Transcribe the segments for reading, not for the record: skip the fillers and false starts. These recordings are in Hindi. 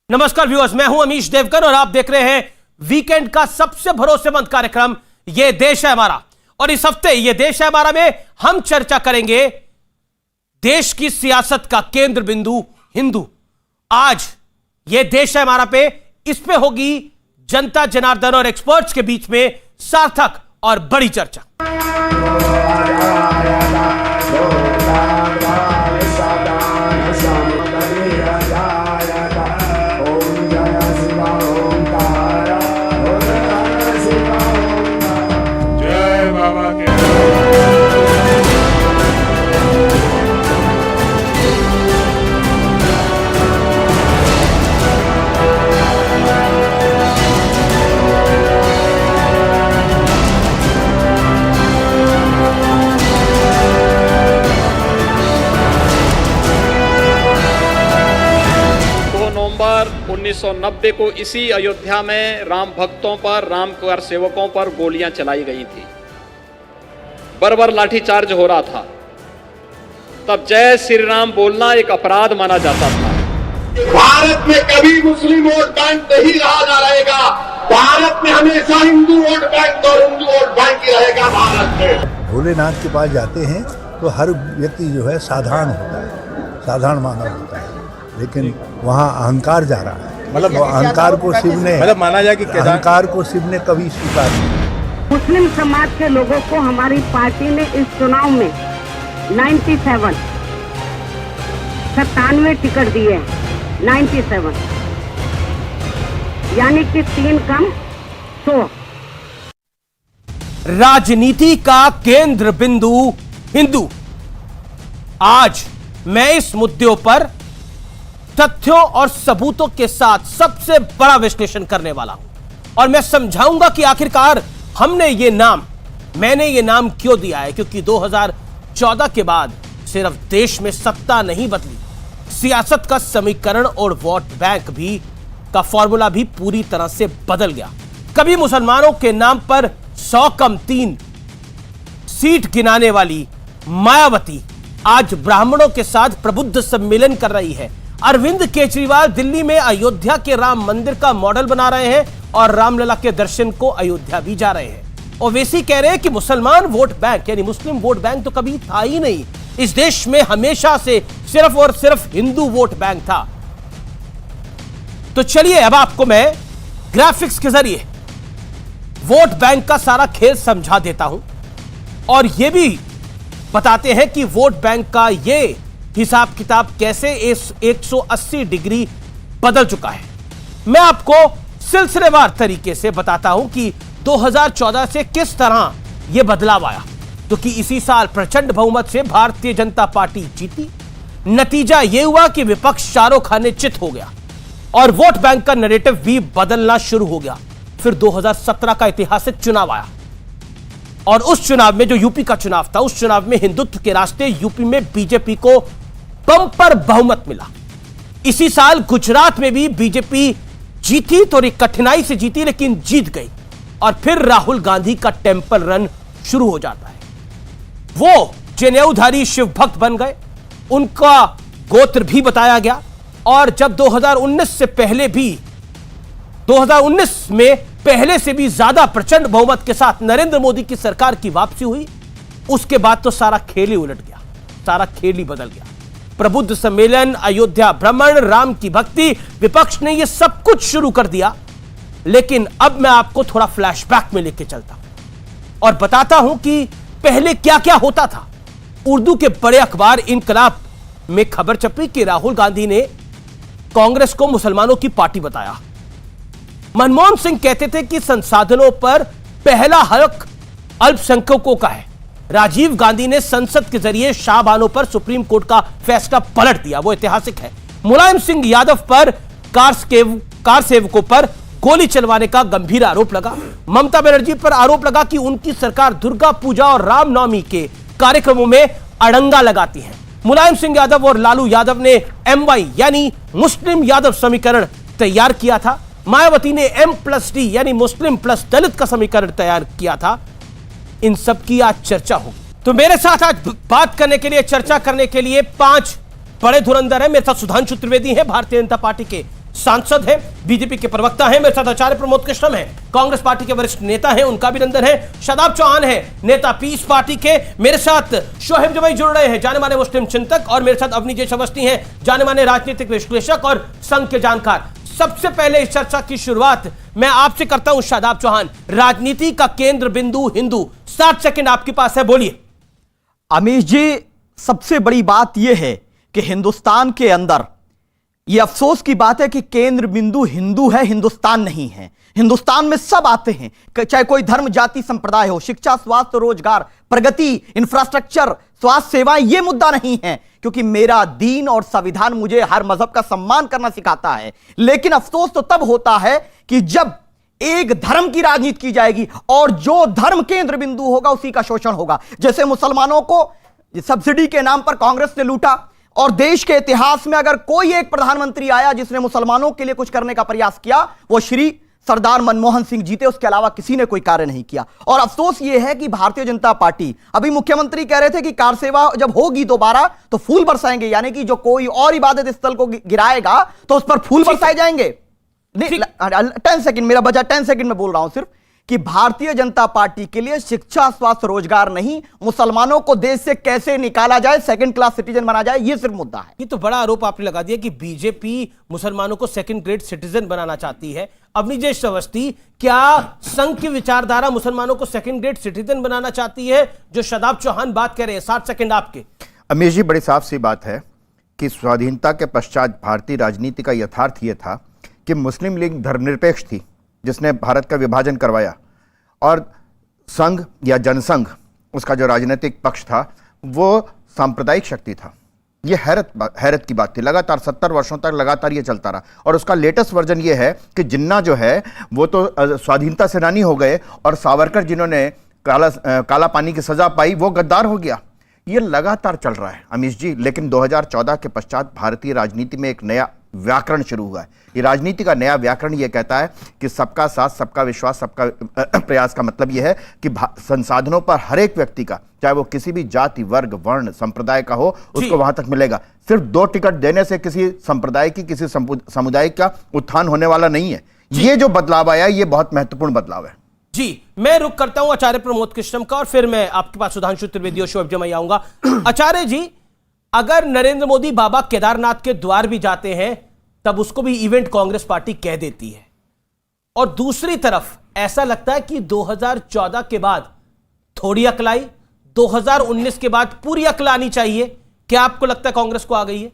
नमस्कार व्यूअर्स, मैं हूं अमीश देवकर और आप देख रहे हैं वीकेंड का सबसे भरोसेमंद कार्यक्रम ये देश है हमारा। और इस हफ्ते ये देश है हमारा में हम चर्चा करेंगे देश की सियासत का केंद्र बिंदु हिंदू। आज ये देश है हमारा पे इस पे होगी जनता जनार्दन और एक्सपर्ट्स के बीच में सार्थक और बड़ी चर्चा। नवंबर 1990 को इसी अयोध्या में राम भक्तों पर, राम कार सेवकों पर गोलियां चलाई गई थी। बर्बर लाठीचार्ज हो रहा था। तब जय श्री राम बोलना एक अपराध माना जाता था। भारत में कभी मुस्लिम वोट बैंक नहीं रहा ना रहेगा। भारत में हमेशा हिंदू वोट बैंक और हिंदू वोट बैंक ही रहेगा। भारत में भोलेनाथ के पास जाते हैं तो हर व्यक्ति जो है साधारण होता है, साधारण मानव होता है, लेकिन वहाँ अहंकार जा रहा है। मतलब अहंकार को शिव ने, मतलब माना जाए कि अहंकार को शिव ने कभी स्वीकार नहीं। मुस्लिम समाज के लोगों को हमारी पार्टी ने इस चुनाव में 97 टिकट दिए, 97 यानी कि 3 कम 100। राजनीति का केंद्र बिंदु हिंदू। आज मैं इस मुद्दों पर तथ्यों और सबूतों के साथ सबसे बड़ा विश्लेषण करने वाला हूं और मैं समझाऊंगा कि आखिरकार मैंने ये नाम क्यों दिया है। क्योंकि 2014 के बाद सिर्फ देश में सत्ता नहीं बदली, सियासत का समीकरण और वोट बैंक भी का फॉर्मूला भी पूरी तरह से बदल गया। कभी मुसलमानों के नाम पर 100 कम 3 सीट गिनाने वाली मायावती आज ब्राह्मणों के साथ प्रबुद्ध सम्मेलन कर रही है। अरविंद केजरीवाल दिल्ली में अयोध्या के राम मंदिर का मॉडल बना रहे हैं और रामलला के दर्शन को अयोध्या भी जा रहे हैं। ओवैसी कह रहे हैं कि मुसलमान वोट बैंक यानी मुस्लिम वोट बैंक तो कभी था ही नहीं, इस देश में हमेशा से सिर्फ और सिर्फ हिंदू वोट बैंक था। तो चलिए अब आपको मैं ग्राफिक्स के जरिए वोट बैंक का सारा खेल समझा देता हूं और यह भी बताते हैं कि वोट बैंक का यह हिसाब किताब कैसे इस 180 डिग्री बदल चुका है। मैं आपको सिलसिलेवार तरीके से बताता हूं कि 2014 से किस तरह यह बदलाव आया। तो कि इसी साल प्रचंड बहुमत से भारतीय जनता पार्टी जीती। नतीजा यह हुआ कि विपक्ष चारों खाने चित हो गया और वोट बैंक का नैरेटिव भी बदलना शुरू हो गया। फिर 2017 का ऐतिहासिक चुनाव आया और उस चुनाव में, जो यूपी का चुनाव था, उस चुनाव में हिंदुत्व के रास्ते यूपी में बीजेपी को बंपर बहुमत मिला। इसी साल गुजरात में भी बीजेपी जीती, थोड़ी कठिनाई से जीती लेकिन जीत गई। और फिर राहुल गांधी का टेंपल रन शुरू हो जाता है। वो जनेऊधारी शिव भक्त बन गए, उनका गोत्र भी बताया गया। और जब 2019 में पहले से भी ज्यादा प्रचंड बहुमत के साथ नरेंद्र मोदी की सरकार की वापसी हुई, उसके बाद तो सारा खेल ही उलट गया, सारा खेल ही बदल गया। प्रबुद्ध सम्मेलन, अयोध्या भ्रमण, राम की भक्ति, विपक्ष ने यह सब कुछ शुरू कर दिया। लेकिन अब मैं आपको थोड़ा फ्लैशबैक में लेके चलता हूं और बताता हूं कि पहले क्या क्या होता था। उर्दू के बड़े अखबार इनकलाब में खबर छपी कि राहुल गांधी ने कांग्रेस को मुसलमानों की पार्टी बताया। मनमोहन सिंह कहते थे कि संसाधनों पर पहला हक अल्पसंख्यकों का है। राजीव गांधी ने संसद के जरिए शाहबानों पर सुप्रीम कोर्ट का फैसला पलट दिया, वो ऐतिहासिक है। मुलायम सिंह यादव पर कार सेवकों पर गोली चलवाने का गंभीर आरोप लगा। ममता बनर्जी पर आरोप लगा कि उनकी सरकार दुर्गा पूजा और रामनवमी के कार्यक्रमों में अड़ंगा लगाती है। मुलायम सिंह यादव और लालू यादव ने MY यानी मुस्लिम यादव समीकरण तैयार किया था। मायावती ने M+D यानी मुस्लिम प्लस दलित का समीकरण तैयार किया था। इन सब की आज चर्चा होगी। तो मेरे साथ आज बात करने के लिए, चर्चा करने के लिए 5 बड़े धुरंधर हैं। मेरे साथ सुधांशु त्रिवेदी हैं, भारतीय जनता पार्टी के सांसद हैं, बीजेपी के प्रवक्ता हैं। मेरे साथ आचार्य प्रमोद कृष्णम हैं, कांग्रेस पार्टी के वरिष्ठ नेता हैं, उनका अभिनंदन है। शादाब चौहान हैं, नेता पीस पार्टी के। मेरे साथ शोहेब जवाई जुड़ रहे हैं, जाने माने मुस्लिम चिंतक, और मेरे साथ अवनीश अवस्थी हैं, जाने माने राजनीतिक विश्लेषक और संघ के जानकार। सबसे पहले इस चर्चा की शुरुआत मैं आपसे करता हूं शादाब चौहान, राजनीति का केंद्र बिंदु हिंदू। 60 सेकंड आपके पास है, बोलिए। अमीश जी, सबसे बड़ी बात यह है कि हिंदुस्तान के अंदर यह अफसोस की बात है कि केंद्र बिंदु हिंदू है, हिंदुस्तान नहीं है। हिंदुस्तान में सब आते हैं, चाहे कोई धर्म जाति संप्रदाय हो। शिक्षा, स्वास्थ्य, रोजगार, प्रगति, इंफ्रास्ट्रक्चर, स्वास्थ्य सेवाएं, यह मुद्दा नहीं है, क्योंकि मेरा दीन और संविधान मुझे हर मजहब का सम्मान करना सिखाता है। लेकिन अफसोस तो तब होता है कि जब एक धर्म की राजनीति की जाएगी और जो धर्म केंद्र बिंदु होगा उसी का शोषण होगा। जैसे मुसलमानों को सब्सिडी के नाम पर कांग्रेस ने लूटा, और देश के इतिहास में अगर कोई एक प्रधानमंत्री आया जिसने मुसलमानों के लिए कुछ करने का प्रयास किया, वो श्री सरदार मनमोहन सिंह जी थे। उसके अलावा किसी ने कोई कार्य नहीं किया। और अफसोस यह है कि भारतीय जनता पार्टी, अभी मुख्यमंत्री कह रहे थे कि कार सेवा जब होगी दोबारा तो फूल बरसाएंगे, यानी कि जो कोई और इबादत स्थल को गिराएगा तो उस पर फूल बरसाए जाएंगे। 10 सेकंड मेरा बचा, 10 सेकंड में बोल रहा हूं सिर्फ कि भारतीय जनता पार्टी के लिए शिक्षा, स्वास्थ्य, रोजगार नहीं, मुसलमानों को देश से कैसे निकाला जाए, सेकंड क्लास सिटीजन बना जाए, यह सिर्फ मुद्दा है। ये तो बड़ा आरोप आपने लगा दिया कि बीजेपी मुसलमानों को सेकंड ग्रेड सिटीजन बनाना चाहती है। अवनीश अवस्थी, क्या संघ की विचारधारा मुसलमानों को सेकंड ग्रेड सिटीजन बनाना चाहती है, जो शादाब चौहान बात कर रहे हैं? 60 सेकंड आपके। अमीश जी, बड़ी साफ सी बात है कि स्वाधीनता के पश्चात भारतीय राजनीति का यथार्थ यह था कि मुस्लिम लीग धर्मनिरपेक्ष थी, जिसने भारत का विभाजन करवाया, और संघ या जनसंघ, उसका जो राजनीतिक पक्ष था, वो सांप्रदायिक शक्ति था। ये हैरत की बात थी। लगातार 70 वर्षों तक लगातार ये चलता रहा। और उसका लेटेस्ट वर्जन ये है कि जिन्ना जो है वो तो स्वाधीनता सेनानी हो गए, और सावरकर जिन्होंने काला पानी की सजा पाई वो गद्दार हो गया। ये लगातार चल रहा है अमीश जी। लेकिन 2014 के पश्चात भारतीय राजनीति में एक नया व्याकरण शुरू हुआ है। ये राजनीति का नया व्याकरण ये कहता है कि सबका साथ, सबका विश्वास, सबका प्रयास का मतलब यह है कि संसाधनों पर हर एक व्यक्ति का, चाहे वो किसी भी जाति, वर्ग, वर्ण, संप्रदाय का हो, उसको वहां तक मिलेगा। सिर्फ 2 टिकट देने से किसी संप्रदाय की, किसी समुदाय का उत्थान होने वाला नहीं है। ये जो बदलाव आया, ये बहुत महत्वपूर्ण बदलाव है। जी, मैं रुक करता हूं आचार्य प्रमोद कृष्णम का, और फिर मैं आपके पास सुधांशु त्रिवेदी और शोएब जमाई आऊंगा। आचार्य जी, अगर नरेंद्र मोदी बाबा केदारनाथ के द्वार भी जाते हैं तब उसको भी इवेंट कांग्रेस पार्टी कह देती है, और दूसरी तरफ ऐसा लगता है कि 2014 के बाद थोड़ी अकल आई, 2019 के बाद पूरी अकल आनी चाहिए। क्या आपको लगता है कांग्रेस को आ गई है?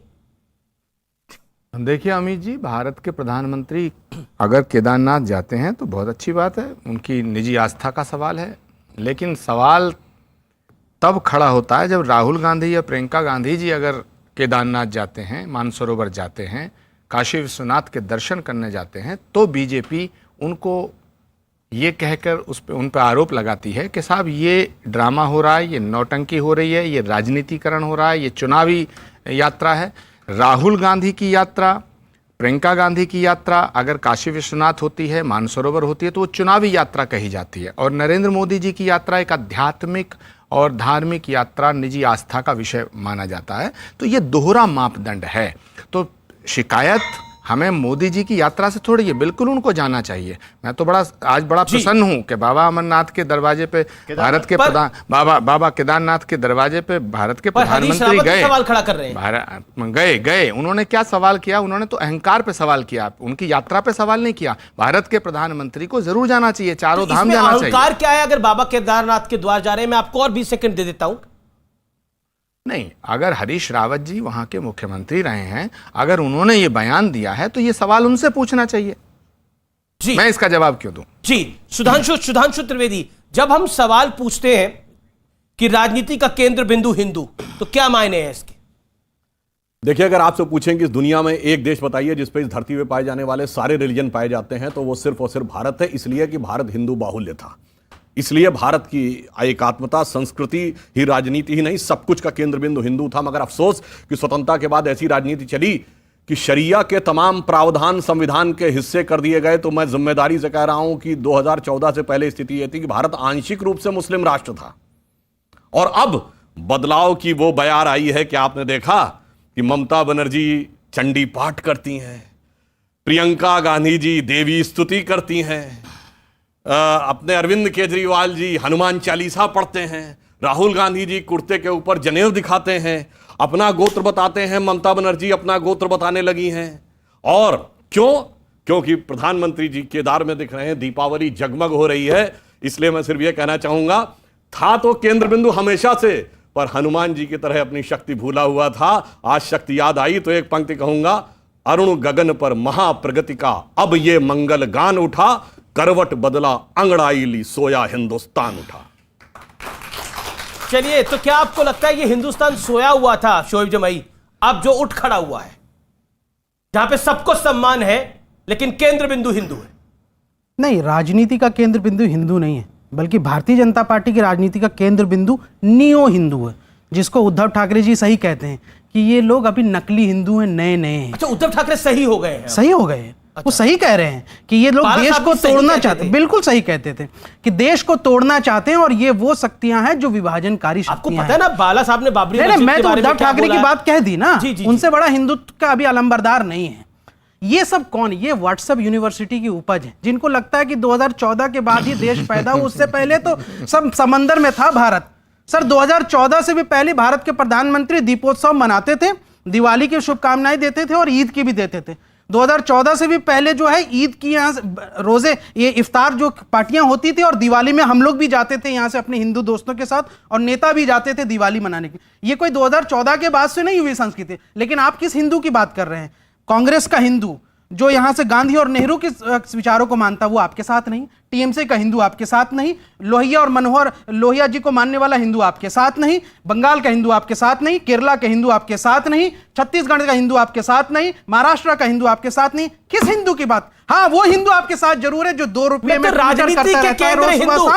देखिए अमित जी, भारत के प्रधानमंत्री अगर केदारनाथ जाते हैं तो बहुत अच्छी बात है, उनकी निजी आस्था का सवाल है। लेकिन सवाल तब खड़ा होता है जब राहुल गांधी या प्रियंका गांधी जी अगर केदारनाथ जाते हैं, मानसरोवर जाते हैं, काशी विश्वनाथ के दर्शन करने जाते हैं, तो बीजेपी उनको ये कहकर उन पर आरोप लगाती है कि साहब ये ड्रामा हो रहा है, ये नौटंकी हो रही है, ये राजनीतिकरण हो रहा है, ये चुनावी यात्रा है। राहुल गांधी की यात्रा, प्रियंका गांधी की यात्रा अगर काशी विश्वनाथ होती है, मानसरोवर होती है, तो वो चुनावी यात्रा कही जाती है। और नरेंद्र मोदी जी की यात्रा एक आध्यात्मिक और धार्मिक यात्रा, निजी आस्था का विषय माना जाता है। तो ये दोहरा मापदंड है। तो शिकायत हमें मोदी जी की यात्रा से थोड़ी है, बिल्कुल उनको जाना चाहिए। मैं तो आज बड़ा प्रसन्न हूं कि बाबा अमरनाथ के दरवाजे पे भारत के बाबा केदारनाथ के दरवाजे पे भारत के प्रधानमंत्री गए, सवाल खड़ा कर रहे हैं। गए उन्होंने क्या सवाल किया? उन्होंने तो अहंकार पे सवाल किया, उनकी यात्रा पे सवाल नहीं किया। भारत के प्रधानमंत्री को जरूर जाना चाहिए, चारों धाम जाना चाहिए। अहंकार क्या है अगर बाबा केदारनाथ के द्वार जा रहे हैं? मैं आपको और 20 सेकंड दे देता हूं। नहीं, अगर हरीश रावत जी वहां के मुख्यमंत्री रहे हैं, अगर उन्होंने ये बयान दिया है तो ये सवाल उनसे पूछना चाहिए जी। मैं इसका जवाब क्यों दूं? जी, सुधांशु त्रिवेदी, जब हम सवाल पूछते हैं कि राजनीति का केंद्र बिंदु हिंदू, तो क्या मायने हैं इसके? देखिए, अगर आपसे पूछें कि इस दुनिया में एक देश बताइए जिस पे इस धरती पे पाए जाने वाले सारे रिलीजन पाए जाते हैं, तो वो सिर्फ और सिर्फ भारत है। इसलिए कि भारत हिंदू बाहुल्य था, इसलिए भारत की एकात्मता, संस्कृति ही, राजनीति ही नहीं, सब कुछ का केंद्र बिंदु हिंदू था। मगर अफसोस कि स्वतंत्रता के बाद ऐसी राजनीति चली कि शरिया के तमाम प्रावधान संविधान के हिस्से कर दिए गए। तो मैं जिम्मेदारी से कह रहा हूं कि 2014 से पहले स्थिति यह थी कि भारत आंशिक रूप से मुस्लिम राष्ट्र था, और अब बदलाव की वो बयार आई है कि आपने देखा कि ममता बनर्जी चंडी पाठ करती हैं, प्रियंका गांधी जी देवी स्तुति करती हैं, अपने अरविंद केजरीवाल जी हनुमान चालीसा पढ़ते हैं, राहुल गांधी जी कुर्ते के ऊपर जनेऊ दिखाते हैं, अपना गोत्र बताते हैं, ममता बनर्जी अपना गोत्र बताने लगी हैं। और क्योंकि प्रधानमंत्री जी केदार में दिख रहे हैं, दीपावली जगमग हो रही है। इसलिए मैं सिर्फ यह कहना चाहूंगा, था तो केंद्र बिंदु हमेशा से, पर हनुमान जी की तरह अपनी शक्ति भूला हुआ था। आज शक्ति याद आई तो एक पंक्ति कहूंगा, अरुण गगन पर महाप्रगति का अब ये मंगल गान उठा, करवट बदला अंगड़ाई ली सोया हिंदुस्तान उठा। चलिए, तो क्या आपको लगता है कि हिंदुस्तान सोया हुआ था शोएब जमाई, अब जो उठ खड़ा हुआ है, जहां पे सबको सम्मान है लेकिन केंद्र बिंदु हिंदू है? नहीं, राजनीति का केंद्र बिंदु हिंदू नहीं है, बल्कि भारतीय जनता पार्टी की राजनीति का केंद्र बिंदु नियो हिंदू है, जिसको उद्धव ठाकरे जी सही कहते हैं कि ये लोग अभी नकली हिंदू हैं, नए नए हैं। अच्छा, उद्धव ठाकरे सही हो गए हैं? सही हो गए हैं। वो सही कह रहे हैं कि ये लोग देश को तोड़ना चाहते हैं। बिल्कुल सही कहते थे कि देश को तोड़ना चाहते हैं, और ये वो शक्तियां हैं जो विभाजनकारी आपको शक्तियां पता है ना, बाला साहब ने बाबरी नहीं, मस्जिद मैं के तो बारे में उद्धव क्या ठाकरे की बोला? बात कह दी ना। जी, उनसे बड़ा हिंदुत्व का अभी अलंबरदार नहीं है। ये सब कौन? ये व्हाट्सएप यूनिवर्सिटी की उपज है, जिनको लगता है कि 2014 के बाद ही देश पैदा हो, उससे पहले तो सब समंदर में था भारत। सर, 2014 से भी पहले भारत के प्रधानमंत्री दीपोत्सव मनाते थे, दिवाली की शुभकामनाएं देते थे और ईद की भी देते थे। 2014 से भी पहले जो है ईद की यहाँ रोजे, ये इफ्तार जो पार्टियां होती थी, और दिवाली में हम लोग भी जाते थे यहाँ से अपने हिंदू दोस्तों के साथ, और नेता भी जाते थे दिवाली मनाने के। ये कोई 2014 के बाद से नहीं हुई संस्कृति। लेकिन आप किस हिंदू की बात कर रहे हैं? कांग्रेस का हिंदू जो यहां से गांधी और नेहरू के विचारों को मानता, वो आपके साथ नहीं। टीएमसी का हिंदू आपके साथ नहीं। लोहिया और मनोहर लोहिया जी को मानने वाला हिंदू आपके साथ नहीं। बंगाल का हिंदू आपके साथ नहीं। केरला के हिंदू आपके साथ नहीं। छत्तीसगढ़ का हिंदू आपके साथ नहीं। महाराष्ट्र का हिंदू आपके साथ नहीं। किस हिंदू की बात? हाँ, वो हिंदू आपके साथ जरूर है जो 2 रुपए में राजनीति के केंद्र हिंदू,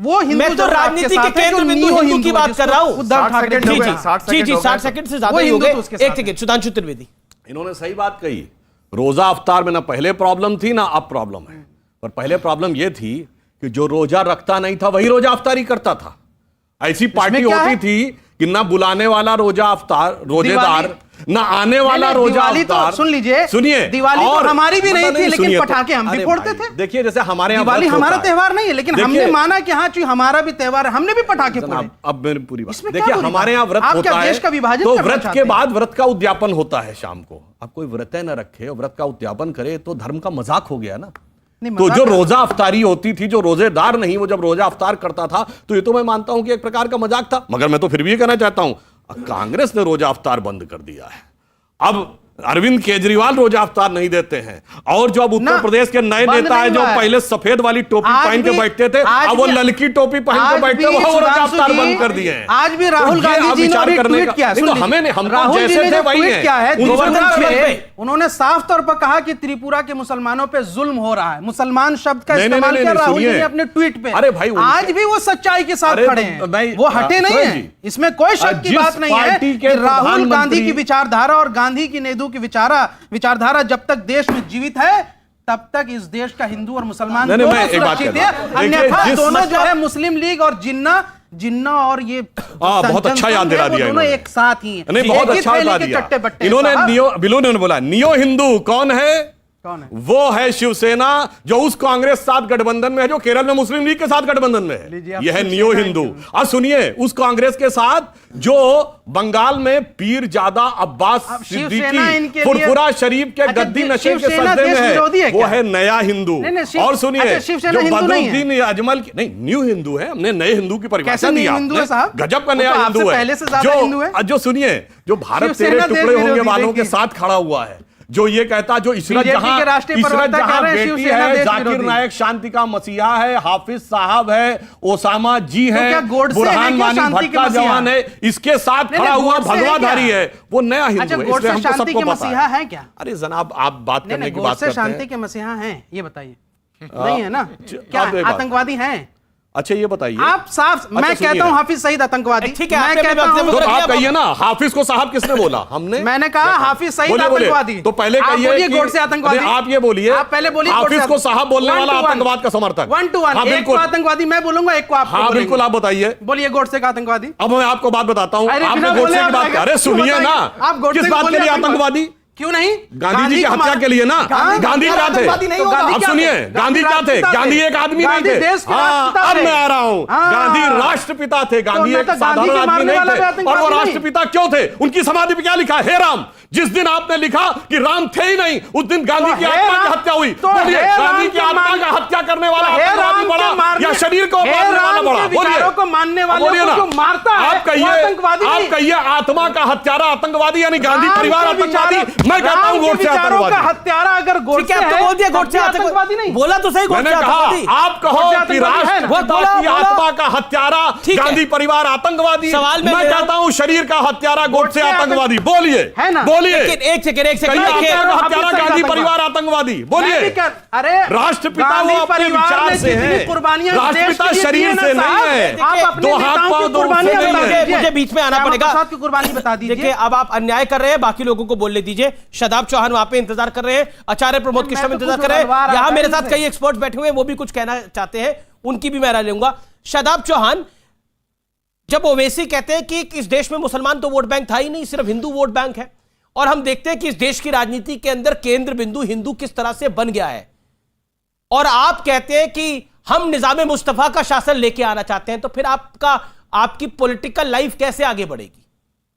वो हिंदू। मैं तो राजनीति के केंद्र बिंदु हिंदू की बात कर रहा हूं। उद्धव ठाकरे जी 60 सेकंड से ज्यादा हो गए। एक सेकंड, सुधांशु त्रिवेदी। इन्होंने सही बात कही। रोजा अफ्तार में ना पहले प्रॉब्लम थी ना अब प्रॉब्लम है। पर पहले प्रॉब्लम यह थी कि जो रोजा रखता नहीं था वही रोजा अफ्तारी करता था। ऐसी पार्टी होती थी कि ना बुलाने वाला रोजा अफ्तार रोजेदार, ना आने वाला रोजा अफ्तार। सुन लीजिए, सुनिए, दिवाली तो हमारी भी नहीं थी, लेकिन पटाखे हम भी फोड़ते थे। देखिए, जैसे हमारे यहाँ दिवाली हमारा त्योहार नहीं है, लेकिन हमने माना कि हाँ हमारा भी त्योहार है, हमने भी पटाखे फोड़े। अब मेरी पूरी बात देखिए, हमारे यहाँ व्रत होता है तो व्रत के बाद व्रत का उद्यापन होता है शाम को। अब कोई व्रत न रखे और व्रत का उद्यापन करे तो धर्म का मजाक हो गया ना। तो जो रोजा अफ्तारी होती थी, जो रोजेदार नहीं, वो जब रोजा अफ्तार करता था, तो ये तो मैं मानता हूं कि एक प्रकार का मजाक था। मगर मैं तो फिर भी ये कहना चाहता हूं, कांग्रेस ने रोजा अफ्तार बंद कर दिया है। अब अरविंद केजरीवाल रोजा अफ्तार नहीं देते हैं, और जो अब उत्तर प्रदेश के नए नेता है जो पहले सफेद वाली टोपी पहन के बैठते थे, अब वो ललकी टोपी पहन के बैठते हैं, वो रोजा अफ्तार बंद कर दिए हैं। आज भी राहुल गांधी जी ने ट्वीट किया, हमें हम जैसे थे वही है। उन्होंने साफ तौर पर कहा कि त्रिपुरा के मुसलमानों पे जुल्म हो रहा है। मुसलमान शब्द का इस्तेमाल किया राहुल जी ने अपने ट्वीट पे। अरे भाई, आज भी वो सच्चाई के साथ खड़े हैं, वो हटे नहीं है। इसमें कोई शक की बात नहीं है कि राहुल गांधी की विचारधारा और गांधी की नेहरू की विचारधारा जब तक देश में जीवित है, तब तक इस देश का हिंदू और मुसलमान दोनों सुरक्षित है। अन्यथा दोनों जो है मुस्लिम लीग और जिन्ना और ये बहुत अच्छा याद दिला दिया, दोनों एक साथ ही हैं। नहीं, बहुत अच्छा याद दिया इन्होंने बोला नियो हिंदू कौन है? वो है शिवसेना, जो उस कांग्रेस साथ गठबंधन में है जो केरल में मुस्लिम लीग के साथ गठबंधन में है। यह है नियो हिंदू। अब सुनिए, उस कांग्रेस के साथ जो बंगाल में पीर जादा अब्बास सिद्दीकी फुरफुरा शरीफ के गद्दी नशे के सजदे में है, वो है नया हिंदू। और सुनिए, जो बदरुद्दीन अजमल की नहीं, न्यू हिंदू है। हमने नए हिंदू की परिभाषा दी, गजब का नया हिंदू है। जो सुनिए, जो भारत तेरे टुकड़े होंगे वालों के साथ खड़ा हुआ है, जो ये कहता, जो इशरत जहां बेटी है, जाकिर नायक शांति का मसीहा है, हाफिज साहब है, ओसामा जी है, बुरहान वानी भट्टा जवान है, इसके साथ खड़ा हुआ भगवाधारी है, वो नया हिंदू है। इसलिए हमको सबको पता है। क्या? अरे जनाब, आप बात करने की बात करते हैं, शांति के मसीहा हैं, ये बताइए। नहीं है ना? क्या आतंकवादी हैं? अच्छा, ये बताइए आप साफ। मैं कहता हूं हाफिज सईद आतंकवादी। ठीक है, मैं कहता हूं, तो आप कहिए ना, हाफिज को साहब किसने बोला? हमने। मैंने कहा हाफिज सईद आतंकवादी। तो पहले कहिए गोडसे आतंकवादी। आप ये बोलिए, आप पहले बोलिए हाफिज को साहब बोलने वाला आतंकवाद का समर्थक। 1 to 1। एक को आतंकवादी मैं बोलूंगा, एक को आप। हाँ बिल्कुल, आप बताइए। बोलिए गोडसे का आतंकवादी। अब मैं आपको बात बताता हूँ। आपने गोडसे की बात, अरे सुनिए ना, किस बात के लिए आतंकवादी? क्यों नहीं? गांधी जी की हत्या के लिए ना। गांधी क्या थे? अब सुनिए, गांधी क्या थे? गांधी एक आदमी नहीं थे। हाँ, अब मैं आ रहा हूं। गांधी राष्ट्रपिता थे। गांधी एक साधारण आदमी नहीं थे। और वो राष्ट्रपिता क्यों थे? उनकी समाधि पे क्या लिखा? हे राम। जिस दिन आपने लिखा कि राम थे ही नहीं, उस दिन गांधी की आत्मा की हत्या हुई। बोलिए, गांधी की आत्मा का हत्या करने वाला आतंकवादी बड़ा या शरीर को मारने वाला बड़ा? बोलिए, को मानने वाले को जो मारता है आप कहिए आत्मा का हत्यारा आतंकवादी यानी गांधी परिवार आतंकवादी? मैं कहता हूं गोडसे आतंकवादी। हत्यारा अगर गोडसे है, बोल दिया गोडसे आतंकवादी नहीं बोला तो सही। मैंने कहा आप कहो कि राष्ट्रपिता की आत्मा का हत्यारा गांधी परिवार आतंकवादी। सवाल में मैं कहता हूं शरीर का हत्यारा गोडसे आतंकवादी। बोलिए, है ना? बोलिए, एक सेकंड हत्यारा गांधी परिवार आतंकवादी। बोलिए, अरे राष्ट्रपिता वो अपने विचार से है, राष्ट्रपिता शरीर से नहीं है। आप अपने दो हाथ पांव दो मुझे बीच में आना पड़ेगा। की कुर्बानी बता दीजिए। देखिए, अब आप अन्याय कर रहे हैं, बाकी लोगों को बोलने दीजिए। शादाब चौहान वहां पे इंतजार कर रहे हैं, आचार्य प्रमोद कृष्ण इंतजार कर रहे हैं, यहां मेरे साथ कई एक्सपर्ट बैठे हुए हैं, वो भी कुछ कहना चाहते हैं, उनकी भी मैं राय लूंगा। शादाब चौहान, जब ओवैसी कहते हैं कि इस देश में मुसलमान तो वोट बैंक था ही नहीं, सिर्फ हिंदू वोट बैंक है, और हम देखते हैं कि इस देश की राजनीति के अंदर केंद्र बिंदु हिंदू किस तरह से बन गया है, और आप कहते हैं कि हम निजामे मुस्तफा का शासन लेके आना चाहते हैं, तो फिर आपकी पॉलिटिकल लाइफ कैसे आगे बढ़ेगी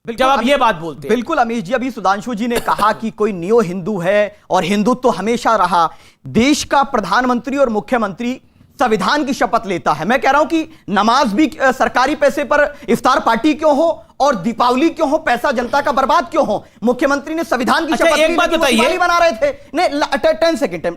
जब आप ये बात बोलते हैं? बिल्कुल अमीश जी, अभी सुधांशु जी ने कहा कि कोई नियो हिंदू है और हिंदुत्व तो हमेशा रहा। देश का प्रधानमंत्री और मुख्यमंत्री संविधान की शपथ लेता है। मैं कह रहा हूं कि नमाज भी सरकारी पैसे पर, इफ्तार पार्टी क्यों हो और दीपावली क्यों हो, पैसा जनता का बर्बाद क्यों हो? मुख्यमंत्री ने संविधान की शपथ ली, एक बात बताइए, बना रहे थे। नहीं,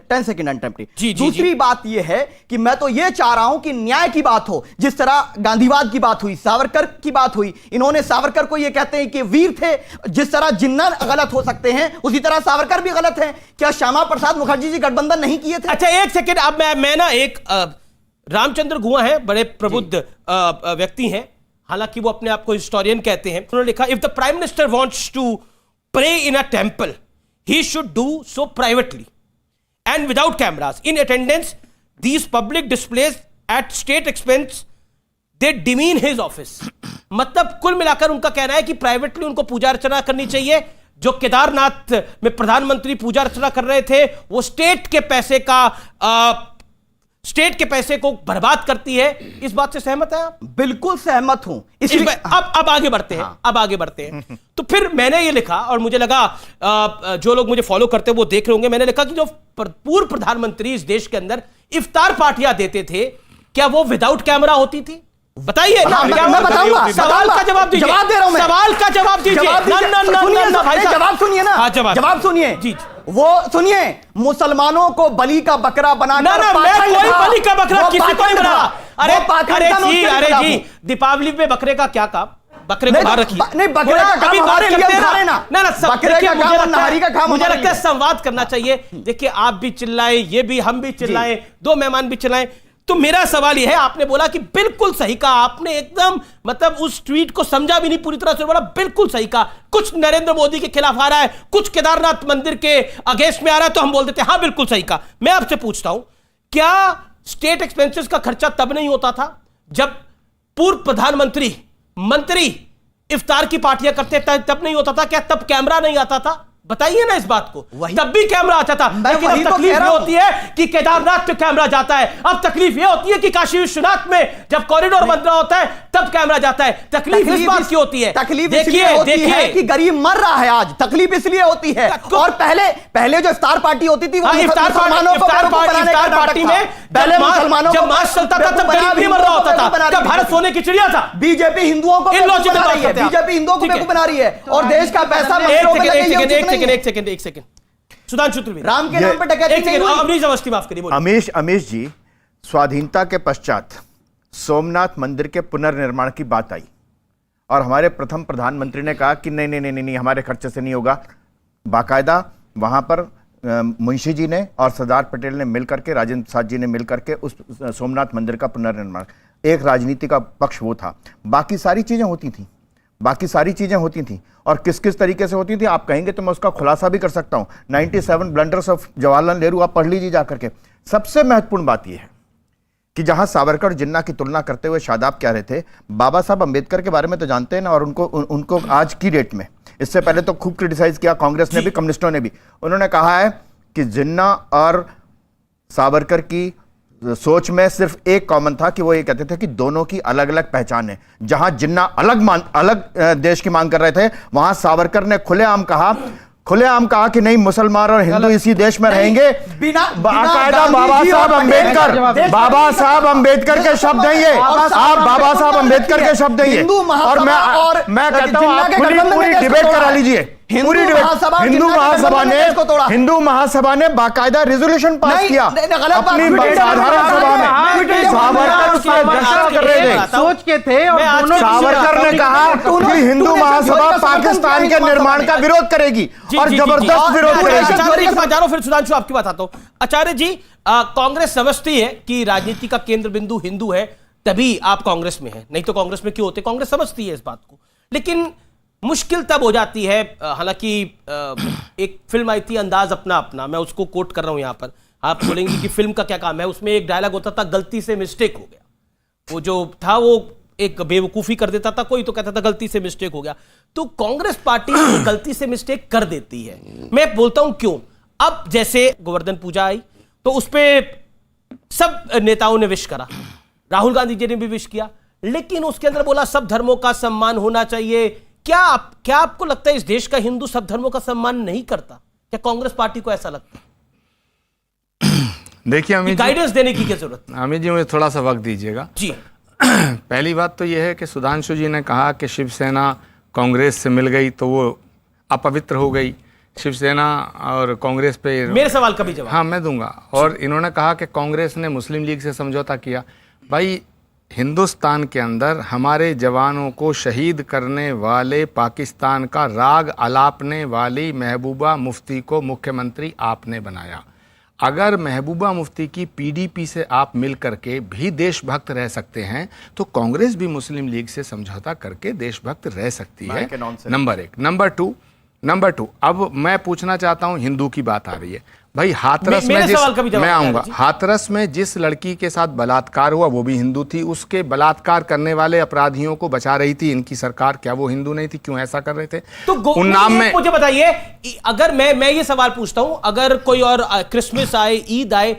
10 सेकंड अनटेम्प्टी। दूसरी बात यह है कि मैं तो यह चाह रहा हूं कि न्याय की बात हो। जिस तरह गांधीवाद की बात हुई, सावरकर की बात हुई, इन्होंने सावरकर को यह कहते हैं कि वीर थे। जिस तरह जिन्ना गलत हो सकते हैं, उसी तरह सावरकर भी गलत है। क्या श्यामा प्रसाद मुखर्जी जी गठबंधन नहीं किए थे? अच्छा, एक सेकंड, अब मैं ना एक रामचंद्र गुहा है, बड़े प्रबुद्ध व्यक्ति हैं, हालांकि वो अपने आप को हिस्टोरियन कहते हैं। उन्होंने लिखा, if the prime minister wants to pray in a temple, he should do so privately and without cameras in attendance. These public displays at state expense they demean his office. मतलब कुल मिलाकर उनका कहना है कि प्राइवेटली उनको पूजा अर्चना करनी चाहिए। जो केदारनाथ में प्रधानमंत्री पूजा अर्चना कर रहे थे, वो स्टेट के पैसे को बर्बाद करती है। इस बात से सहमत है आप? बिल्कुल सहमत हूं। इसलिए अब आगे बढ़ते हैं। अब आगे बढ़ते हैं। तो फिर मैंने ये लिखा, और मुझे लगा जो लोग मुझे फॉलो करते हैं वो देख रहे होंगे, मैंने लिखा कि जो पूर्व प्रधानमंत्री इस देश के अंदर इफ्तार पार्टियां देते थे, क्या वो विदाउट कैमरा होती थी? बताइए ना। मैं बताऊंगा। सवाल का जवाब दीजिए। जवाब दे रहा हूं मैं। सवाल का जवाब दीजिए। जवाब सुनिए ना। जवाब सुनिए जी। वो सुनिए, मुसलमानों को बलि का बकरा बनाकर, मैं कोई बलि का बकरा किसी को नहीं बना। अरे जी, दीपावली पे बकरे का क्या काम? बकरे को बाहर रखिए। नहीं, बकरे का काम हमारे लिए उठाए ना। बकरे का काम और नहारी का काम मुझे लगता है संवाद करना चाहिए। देखिए, आप भी चिल्लाए, ये भी, हम भी चिल्लाए, दो मेहमान भी चिल्लाए। तो मेरा सवाल यह है, आपने बोला कि बिल्कुल सही कहा आपने, एकदम मतलब उस ट्वीट को समझा भी नहीं पूरी तरह से, बोला बिल्कुल सही कहा। कुछ नरेंद्र मोदी के खिलाफ आ रहा है, कुछ केदारनाथ मंदिर के अगेंस्ट में आ रहा है, तो हम बोल देते हैं हाँ बिल्कुल सही कहा। मैं आपसे पूछता हूं, क्या स्टेट एक्सपेंसेस का खर्चा तब नहीं होता था जब पूर्व प्रधानमंत्री मंत्री इफ्तार की पार्टियां करते, तब नहीं होता था? क्या तब कैमरा नहीं आता था? बताइए ना इस बात को। तब भी कैमरा आता था। लेकिन अब तकलीफ ये होती है कि केदारनाथ पे कैमरा जाता है। अब तकलीफ ये होती है कि काशी विश्वनाथ में जब कॉरिडोर बन रहा होता है तब कैमरा जाता है। तकलीफ इस बात की होती है, तकलीफ इसलिए होती है कि गरीब मर रहा है आज। तकलीफ इसलिए होती है। और पहले जो इफ्तार पार्टी होती थी, वो इफ्तार पार्टी में पहले मुसलमानों जब मास चलता था तब गरीब भी मर रहा होता था। क्या भारत सोने की चिड़िया था? बीजेपी हिंदुओं को बीजेपी हिंदुओं को बेवकूफ बना रही है और देश का पैसा। एक सेकंड सुधांशु त्रिवेदी, राम के नाम पे डकैती नहीं हुई। अमीश अवस्थी माफ करिए। अमीश जी, स्वाधीनता के पश्चात सोमनाथ मंदिर के पुनर्निर्माण की बात आई और हमारे प्रथम प्रधानमंत्री ने कहा कि नहीं, हमारे खर्चे से नहीं होगा। बाकायदा वहां पर मुंशी जी ने और सरदार पटेल ने मिलकर के, राजेंद्र प्रसाद जी ने मिलकर के उस सोमनाथ मंदिर का पुनर्निर्माण, एक राजनीति का पक्ष वो था। बाकी सारी चीजें होती थी और किस किस तरीके से होती थी आप कहेंगे तो मैं उसका खुलासा भी कर सकता हूं। 97 ब्लंडर्स ऑफ जवाहरलाल नेहरू आप पढ़ लीजिए जाकर के। सबसे महत्वपूर्ण बात यह है कि जहां सावरकर जिन्ना की तुलना करते हुए शादाब कह रहे थे, बाबा साहब अंबेडकर के बारे में तो जानते हैं ना, और उनको आज की डेट में इससे पहले तो खूब क्रिटिसाइज किया कांग्रेस ने भी, कम्युनिस्टों ने भी। उन्होंने कहा है कि जिन्ना और सावरकर की सोच में सिर्फ एक कॉमन था कि वो ये कहते थे कि दोनों की अलग अलग पहचान है। जहां जिन्ना अलग देश की मांग कर रहे थे, वहां सावरकर ने खुलेआम कहा कि नहीं, मुसलमान और हिंदू इसी देश में रहेंगे। बाकायदा बाबा साहब अंबेडकर के शब्द हैं ये, आप बाबा साहब अंबेडकर के शब्द हैं ये। और मैं कहता हूं आप पूरी डिबेट करा लीजिए, पूरी डिबेट। हिंदू महासभा ने बाकायदा रेजोल्यूशन पास किया अपनी साधारण सभा में। सावरकर उसकी अध्यक्षता कर रहे थे, सोच के थे, और सावरकर ने कहा कि हिंदू महासभा पाकिस्तान के निर्माण का विरोध करेगी और जबरदस्त विरोध करेगी। आचार्य जी बात, फिर सुधांशु आपकी बात आता हूं। आचार्य जी, कांग्रेस समझती है कि राजनीति का केंद्र बिंदु हिंदू है, तभी आप कांग्रेस में हैं, नहीं तो कांग्रेस में क्यों होते? कांग्रेस समझती है इस बात को, लेकिन मुश्किल तब हो जाती है। हालांकि एक फिल्म आई थी अंदाज अपना अपना, मैं उसको कोट कर रहा हूं यहां पर। आप बोलेंगे कि फिल्म का क्या काम है, उसमें एक डायलॉग होता था, गलती से मिस्टेक हो गया। वो जो था वो एक बेवकूफी कर देता था, कोई तो कहता था गलती से मिस्टेक हो गया। तो कांग्रेस पार्टी गलती से मिस्टेक कर देती है। मैं बोलता हूं क्यों। अब जैसे गोवर्धन पूजा आई तो उस पर सब नेताओं ने विश करा, राहुल गांधी जी ने भी विश किया, लेकिन उसके अंदर बोला सब धर्मों का सम्मान होना चाहिए। क्या आपको लगता है इस देश का हिंदू सब धर्मों का सम्मान नहीं करता? क्या कांग्रेस पार्टी को ऐसा लगता है? देखिए अमित जी, गाइडेंस देने की क्या जरूरत है? अमित जी मुझे थोड़ा सा वक्त दीजिएगा जी। पहली बात तो यह है कि सुधांशु जी ने कहा कि शिवसेना कांग्रेस से मिल गई तो वो अपवित्र हो गई। शिवसेना और कांग्रेस पे मेरे सवाल का भी जवाब। हाँ मैं दूंगा। और इन्होंने कहा कि कांग्रेस ने मुस्लिम लीग से समझौता किया। भाई हिंदुस्तान के अंदर हमारे जवानों को शहीद करने वाले, पाकिस्तान का राग अलापने वाली महबूबा मुफ्ती को मुख्यमंत्री आपने बनाया। अगर महबूबा मुफ्ती की पीडीपी से आप मिल करके भी देशभक्त रह सकते हैं तो कांग्रेस भी मुस्लिम लीग से समझौता करके देशभक्त रह सकती है। नंबर एक। नंबर टू, अब मैं पूछना चाहता हूं, हिंदू की बात आ रही है भाई। हाथरस में मैं आऊंगा, हाथरस में जिस लड़की के साथ बलात्कार हुआ वो भी हिंदू थी, उसके बलात्कार करने वाले अपराधियों को बचा रही थी इनकी सरकार, क्या वो हिंदू नहीं थी? क्यों ऐसा कर रहे थे? तो उन्नाव में मुझे बताइए, अगर मैं ये सवाल पूछता हूं, अगर कोई और क्रिसमस आए, ईद आए,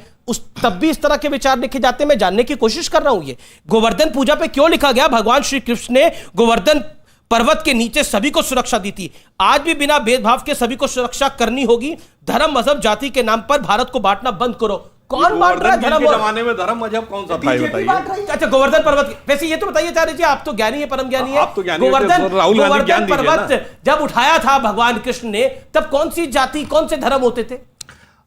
तब भी इस तरह के विचार लिखे जाते हैं? मैं जानने की कोशिश कर रहा हूं। ये गोवर्धन पूजा पे क्यों लिखा गया? भगवान श्री कृष्ण ने गोवर्धन पर्वत के नीचे सभी को सुरक्षा दी थी। आज भी बिना भेदभाव के सभी को सुरक्षा करनी होगी। धर्म मजहब जाति के नाम पर भारत को बांटना बंद करो। कौन बांट रहा है धर्म? जमाने में धर्म मजहब कौन सा था बताइए? अच्छा, गोवर्धन पर्वत, वैसे ये तो बताइए आचार्य जी, आप तो ज्ञानी है, परम ज्ञानी है। गोवर्धन पर्वत जब उठाया था भगवान कृष्ण ने, तब कौन सी जाति, कौन से धर्म होते थे?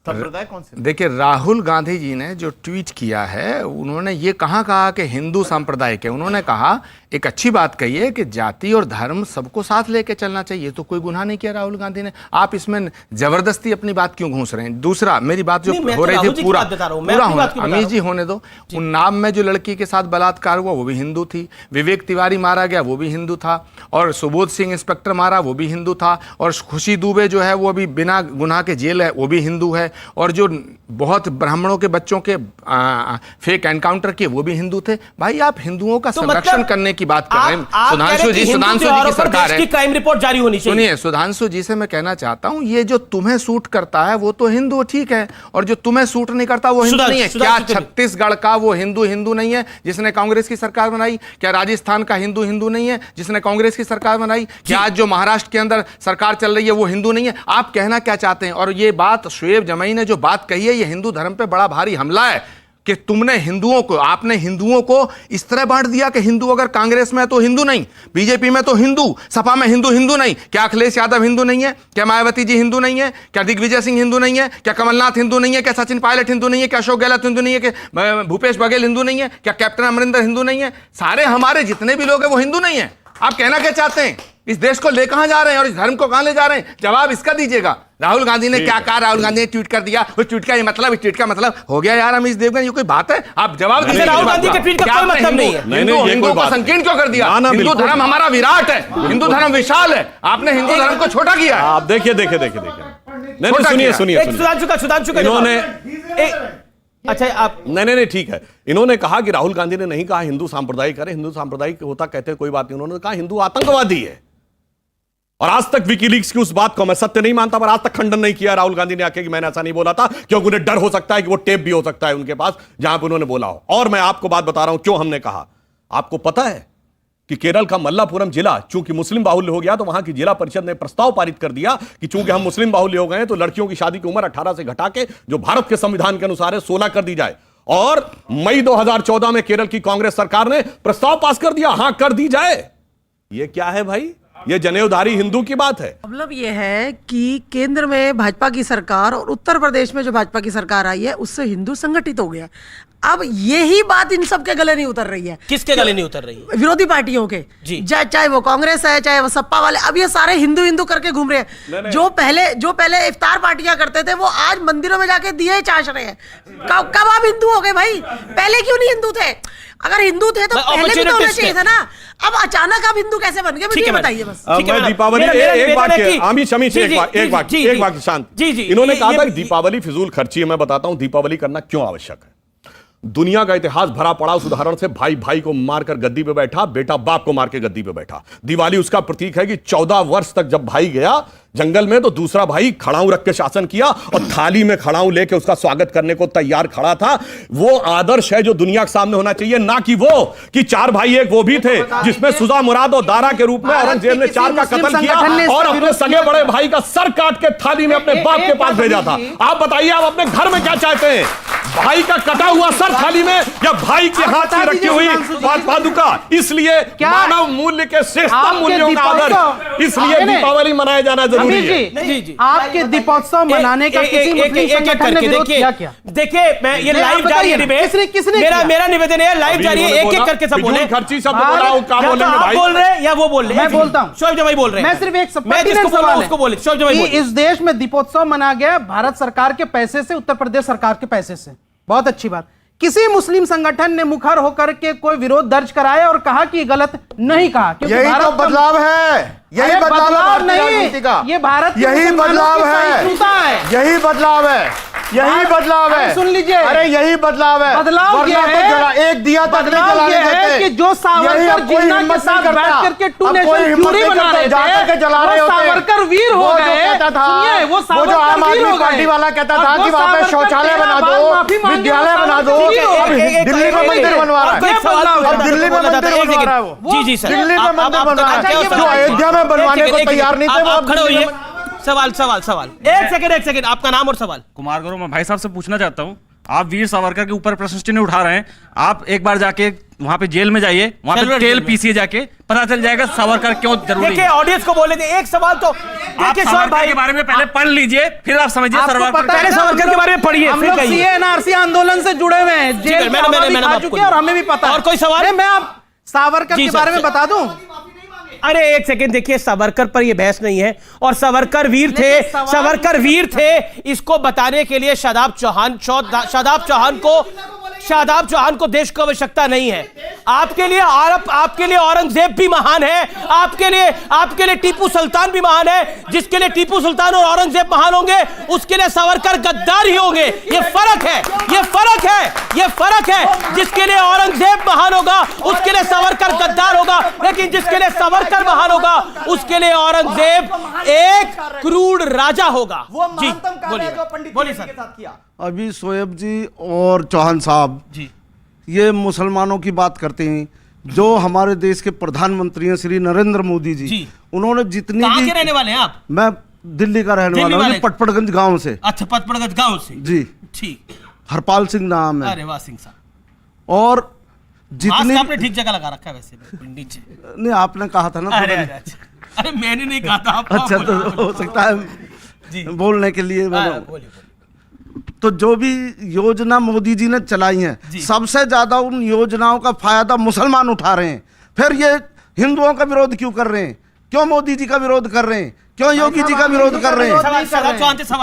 संप्रदाय कौन से? देखिए, राहुल गांधी जी ने जो ट्वीट किया है, उन्होंने ये कहा कि हिंदू सांप्रदायिक है। उन्होंने कहा, एक अच्छी बात कही है कि जाति और धर्म सबको साथ लेके चलना चाहिए, तो कोई गुनाह नहीं किया राहुल गांधी ने। आप इसमें जबरदस्ती अपनी बात क्यों घूस रहे हैं? दूसरा, मेरी बात जो हो रही थी पूरा अमीर जी होने दो। उन्नाव में जो लड़की के साथ बलात्कार हुआ वो भी हिंदू थी, विवेक तिवारी मारा गया वो भी हिंदू था, और सुबोध सिंह इंस्पेक्टर मारा वो भी हिंदू था, और खुशी दुबे जो है वो अभी बिना गुनाह के जेल है वो भी हिंदू है, और जो बहुत ब्राह्मणों के बच्चों के फेक एनकाउंटर किए वो भी हिंदू थे। भाई आप हिंदुओं का संरक्षण करने की बात कर रहे हैं। सुधांशु जी की सरकार है, क्राइम रिपोर्ट जारी होनी चाहिए। सुनिए, सुधांशु जी से मैं कहना चाहता हूं, ये जो तुम्हें सूट करता है वो तो हिंदू ठीक है, और जो तुम्हें सूट नहीं करता वो हिंदू नहीं है। क्या छत्तीसगढ़ का वो हिंदू नहीं है जिसने कांग्रेस की सरकार बनाई? क्या राजस्थान का हिंदू नहीं है जिसने कांग्रेस की सरकार बनाई? क्या आज जो महाराष्ट्र के अंदर सरकार चल रही है वो हिंदू नहीं है? आप कहना क्या चाहते हैं? और ये बात शोएब जमई ने जो बात कही है, ये हिंदू धर्म पे बड़ा भारी हमला है कि तुमने आपने हिंदुओं को इस तरह बांट दिया कि हिंदू अगर कांग्रेस में है तो हिंदू नहीं, बीजेपी में तो हिंदू, सपा में हिंदू नहीं। क्या अखिलेश यादव हिंदू नहीं है? क्या मायावती जी हिंदू नहीं है? क्या दिग्विजय सिंह हिंदू नहीं है? क्या कमलनाथ हिंदू नहीं है? क्या सचिन पायलट हिंदू नहीं है? क्या अशोक गहलोत हिंदू नहीं है? क्या भूपेश बघेल हिंदू नहीं है? क्या कैप्टन अमरिंदर हिंदू नहीं है? सारे हमारे जितने भी लोग हैं वो हिंदू नहीं है। आप कहना क्या चाहते हैं? इस देश को ले कहां जा रहे हैं और इस धर्म को कहां ले जा रहे हैं? जवाब इसका दीजिएगा। राहुल गांधी ने क्या कहा? राहुल गांधी ने ट्वीट कर दिया, उस ट्वीट का ये मतलब, इस ट्वीट का मतलब हो गया यार अमित देवगन, ये कोई बात है? आप जवाब दीजिए। राहुल गांधी के ट्वीट का कोई मतलब नहीं है। हिंदुओं को संकीर्ण क्यों कर दिया? हिंदू धर्म हमारा विराट है, हिंदू धर्म विशाल है, आपने हिंदू धर्म को छोटा किया। आप देखिए, सुनिए, सुधांशु का इन्होंने अच्छा आप नहीं ठीक है। इन्होंने कहा कि राहुल गांधी ने नहीं कहा हिंदू सांप्रदायिक है, हिंदू सांप्रदायिक होता कहते कोई बात नहीं। उन्होंने कहा हिंदू आतंकवादी है। और आज तक विकीलीक्स की उस बात को मैं सत्य नहीं मानता, पर आज तक खंडन नहीं किया राहुल गांधी ने आके कि मैंने ऐसा नहीं बोला था, क्योंकि उन्हें डर हो सकता है कि वो टेप भी हो सकता है उनके पास जहां पर उन्होंने बोला हो। और मैं आपको बात बता रहा हूं क्यों हमने कहा। आपको पता है कि केरल का मल्लापुरम जिला चूंकि मुस्लिम बाहुल्य हो गया, तो वहां की जिला परिषद ने प्रस्ताव पारित कर दिया कि चूंकि हम मुस्लिम बाहुल्य हो गए हैं, तो लड़कियों की शादी की उम्र 18 से घटा के जो भारत के संविधान के अनुसार है 16 कर दी जाए। और मई 2014 में केरल की कांग्रेस सरकार ने प्रस्ताव पास कर दिया, हां कर दी जाए। यह क्या है भाई? ये जनेऊधारी हिंदू की बात है। मतलब ये है कि केंद्र में भाजपा की सरकार और उत्तर प्रदेश में जो भाजपा की सरकार आई है उससे हिंदू संगठित हो गया। अब यही बात इन सब के गले नहीं उतर रही है। किसके गले नहीं उतर रही है? विरोधी पार्टियों के, चाहे वो कांग्रेस है चाहे वो सपा वाले, अब ये सारे हिंदू हिंदू करके घूम रहे हैं। जो पहले इफ्तार पार्टियां करते थे वो आज मंदिरों में जाके दिए चाश रहे हैं। कब आप हिंदू हो गए भाई? पहले क्यों नहीं हिंदू थे? अगर हिंदू थे तो पहले भी तो होना चाहिए था ना। अब अचानक आप हिंदू कैसे बन गए, मुझे बताइए बस। दीपावली एक वाक्य आमिर शमी से एक वाक्य शांत। इन्होंने कहा था कि दीपावली फिजूल खर्ची है। मैं बताता हूं दीपावली करना क्यों आवश्यक है। दुनिया का इतिहास भरा पड़ा उस उदाहरण से, भाई भाई को मारकर गद्दी पे बैठा, बेटा बाप को मार के गद्दी पे बैठा। दिवाली उसका प्रतीक है कि 14 वर्ष तक जब भाई गया जंगल में, तो दूसरा भाई खड़ाऊ रख के शासन किया और थाली में खड़ाऊ लेके उसका स्वागत करने को तैयार खड़ा था। वो आदर्श है जो दुनिया के सामने होना चाहिए, ना कि वो कि 4 भाई एक वो भी थे जिसमें सुजा मुराद और दारा के रूप में औरंगजेब ने 4 का कत्ल किया और अपने सगे बड़े भाई का सर काट के थाली में अपने बाप के पास भेजा था। आप बताइए, आप अपने घर में क्या चाहते हैं? भाई का कटा हुआ सर थाली में या भाई के हाथ में रखी हुई पादुका? इसलिए मानव मूल्य के श्रेष्ठतम मूल्यों का आदर, इसलिए दीपावली मनाया जाना जरूरी है। आपके दीपोत्सव मनाने का किसी मुस्लिम संगठन ने विरोध किया क्या? देखिए, मैं ये लाइव जारी है डिबेट, मेरा निवेदन है, लाइव जारी है, एक एक करके सब बोले। खर्ची शब्द बोला, आप बोल रहे हैं या वो बोल रहे हैं? मैं बोलता हूं, शोएब जमाई बोल रहे हैं। मैं सिर्फ एक सवाल उसको बोले, शोएब जमाई बोले। इस देश में दीपोत्सव मना गया भारत सरकार के पैसे से, उत्तर प्रदेश सरकार के पैसे से, बहुत अच्छी बात। किसी मुस्लिम संगठन ने मुखर होकर के कोई विरोध दर्ज कराया और कहा कि गलत नहीं कहा, क्योंकि यही तो बदलाव है, यही बदलाव नहीं, ये भारत यही बदलाव है, यही बदलाव है, यही बदलाव है। सुन लीजिए, अरे यही बदलाव है। बदलाव ये है, एक दिया तक नहीं जलाने देते कि जो सावरकर जिन्ना के साथ बैठ करके टू नेशन थ्योरी बना रहे थे, वो सावरकर वीर हो गए। सुनिए, वो जो आम आदमी पार्टी वाला कहता था कि वहां पे शौचालय बना दो, विद्यालय बना दो, दिल्ली में मंदिर बनवा रहा है, दिल्ली में मंदिर बनवा रहा है वो। जी सर, दिल्ली में मंदिर बनवा रहा है, जो अयोध्या में बनवाने को तैयार नहीं थे वो खड़े होइए। सवाल एक सेकंड, आपका नाम और सवाल। कुमार गौरव, मैं भाई साहब से पूछना चाहता हूँ, आप वीर सावरकर के ऊपर प्रश्न चिन्ह उठा रहे हैं। आप एक बार जाके वहां पे जेल में जाइए, वहां पे तेल पीसिए, जाके पता चल जाएगा सावरकर क्यों जरूरी है। देखिए, ऑडियंस को बोले थे एक सवाल तो देखिए, सावरकर के बारे में पहले पढ़ लीजिए, फिर आप समझिए। पहले सावरकर के बारे में पढ़िए, हम लोग सीएनआरसी आंदोलन से जुड़े हुए हैं, जेल में खा चुके हैं और हमें भी पता है। और कोई सवाल? मैं आप सावरकर के बारे में बता दूं। अरे एक सेकंड, देखिए, सावरकर पर ये बहस नहीं है, और सावरकर वीर थे, इसको बताने के लिए शादाब चौहान को देश को आवश्यकता नहीं है। आपके लिए औरंगजेब भी महान है, आपके लिए टीपू सुल्तान भी महान है। जिसके लिए टीपू सुल्तान और औरंगजेब महान होंगे, उसके लिए सावरकर गद्दार ही होंगे। ये फर्क है। जिसके लिए औरंगजेब महान होगा, उसके लिए सावरकर गद्दार होगा, लेकिन जिसके लिए सावरकर महान होगा, उसके लिए औरंगजेब एक क्रूर राजा होगा। जी बोलिए सर। अभी शोएब जी और चौहान साहब जी ये मुसलमानों की बात करते हैं। जो हमारे देश के प्रधानमंत्री हैं श्री नरेंद्र मोदी जी, उन्होंने जितनी भी, के रहने वाले हैं आप? मैं दिल्ली का रहने वाला हूँ, पटपड़गंज गांव से। अच्छा, पटपड़गंज गांव से जी, ठीक। हरपाल सिंह नाम है। अरे वाह सिंह साहब। और जितनी आपने ठीक जगह लगा रखा है वैसे नीचे। नहीं, आपने कहा था ना। अरे मैंने नहीं कहा था। अच्छा, तो हो सकता है बोलने के लिए। तो जो भी योजना मोदी जी ने चलाई है, सबसे ज्यादा उन योजनाओं का फायदा मुसलमान उठा रहे हैं। फिर ये हिंदुओं का विरोध क्यों कर रहे हैं? क्यों मोदी जी का विरोध कर रहे हैं? क्यों योगी जी का विरोध कर रहे हैं?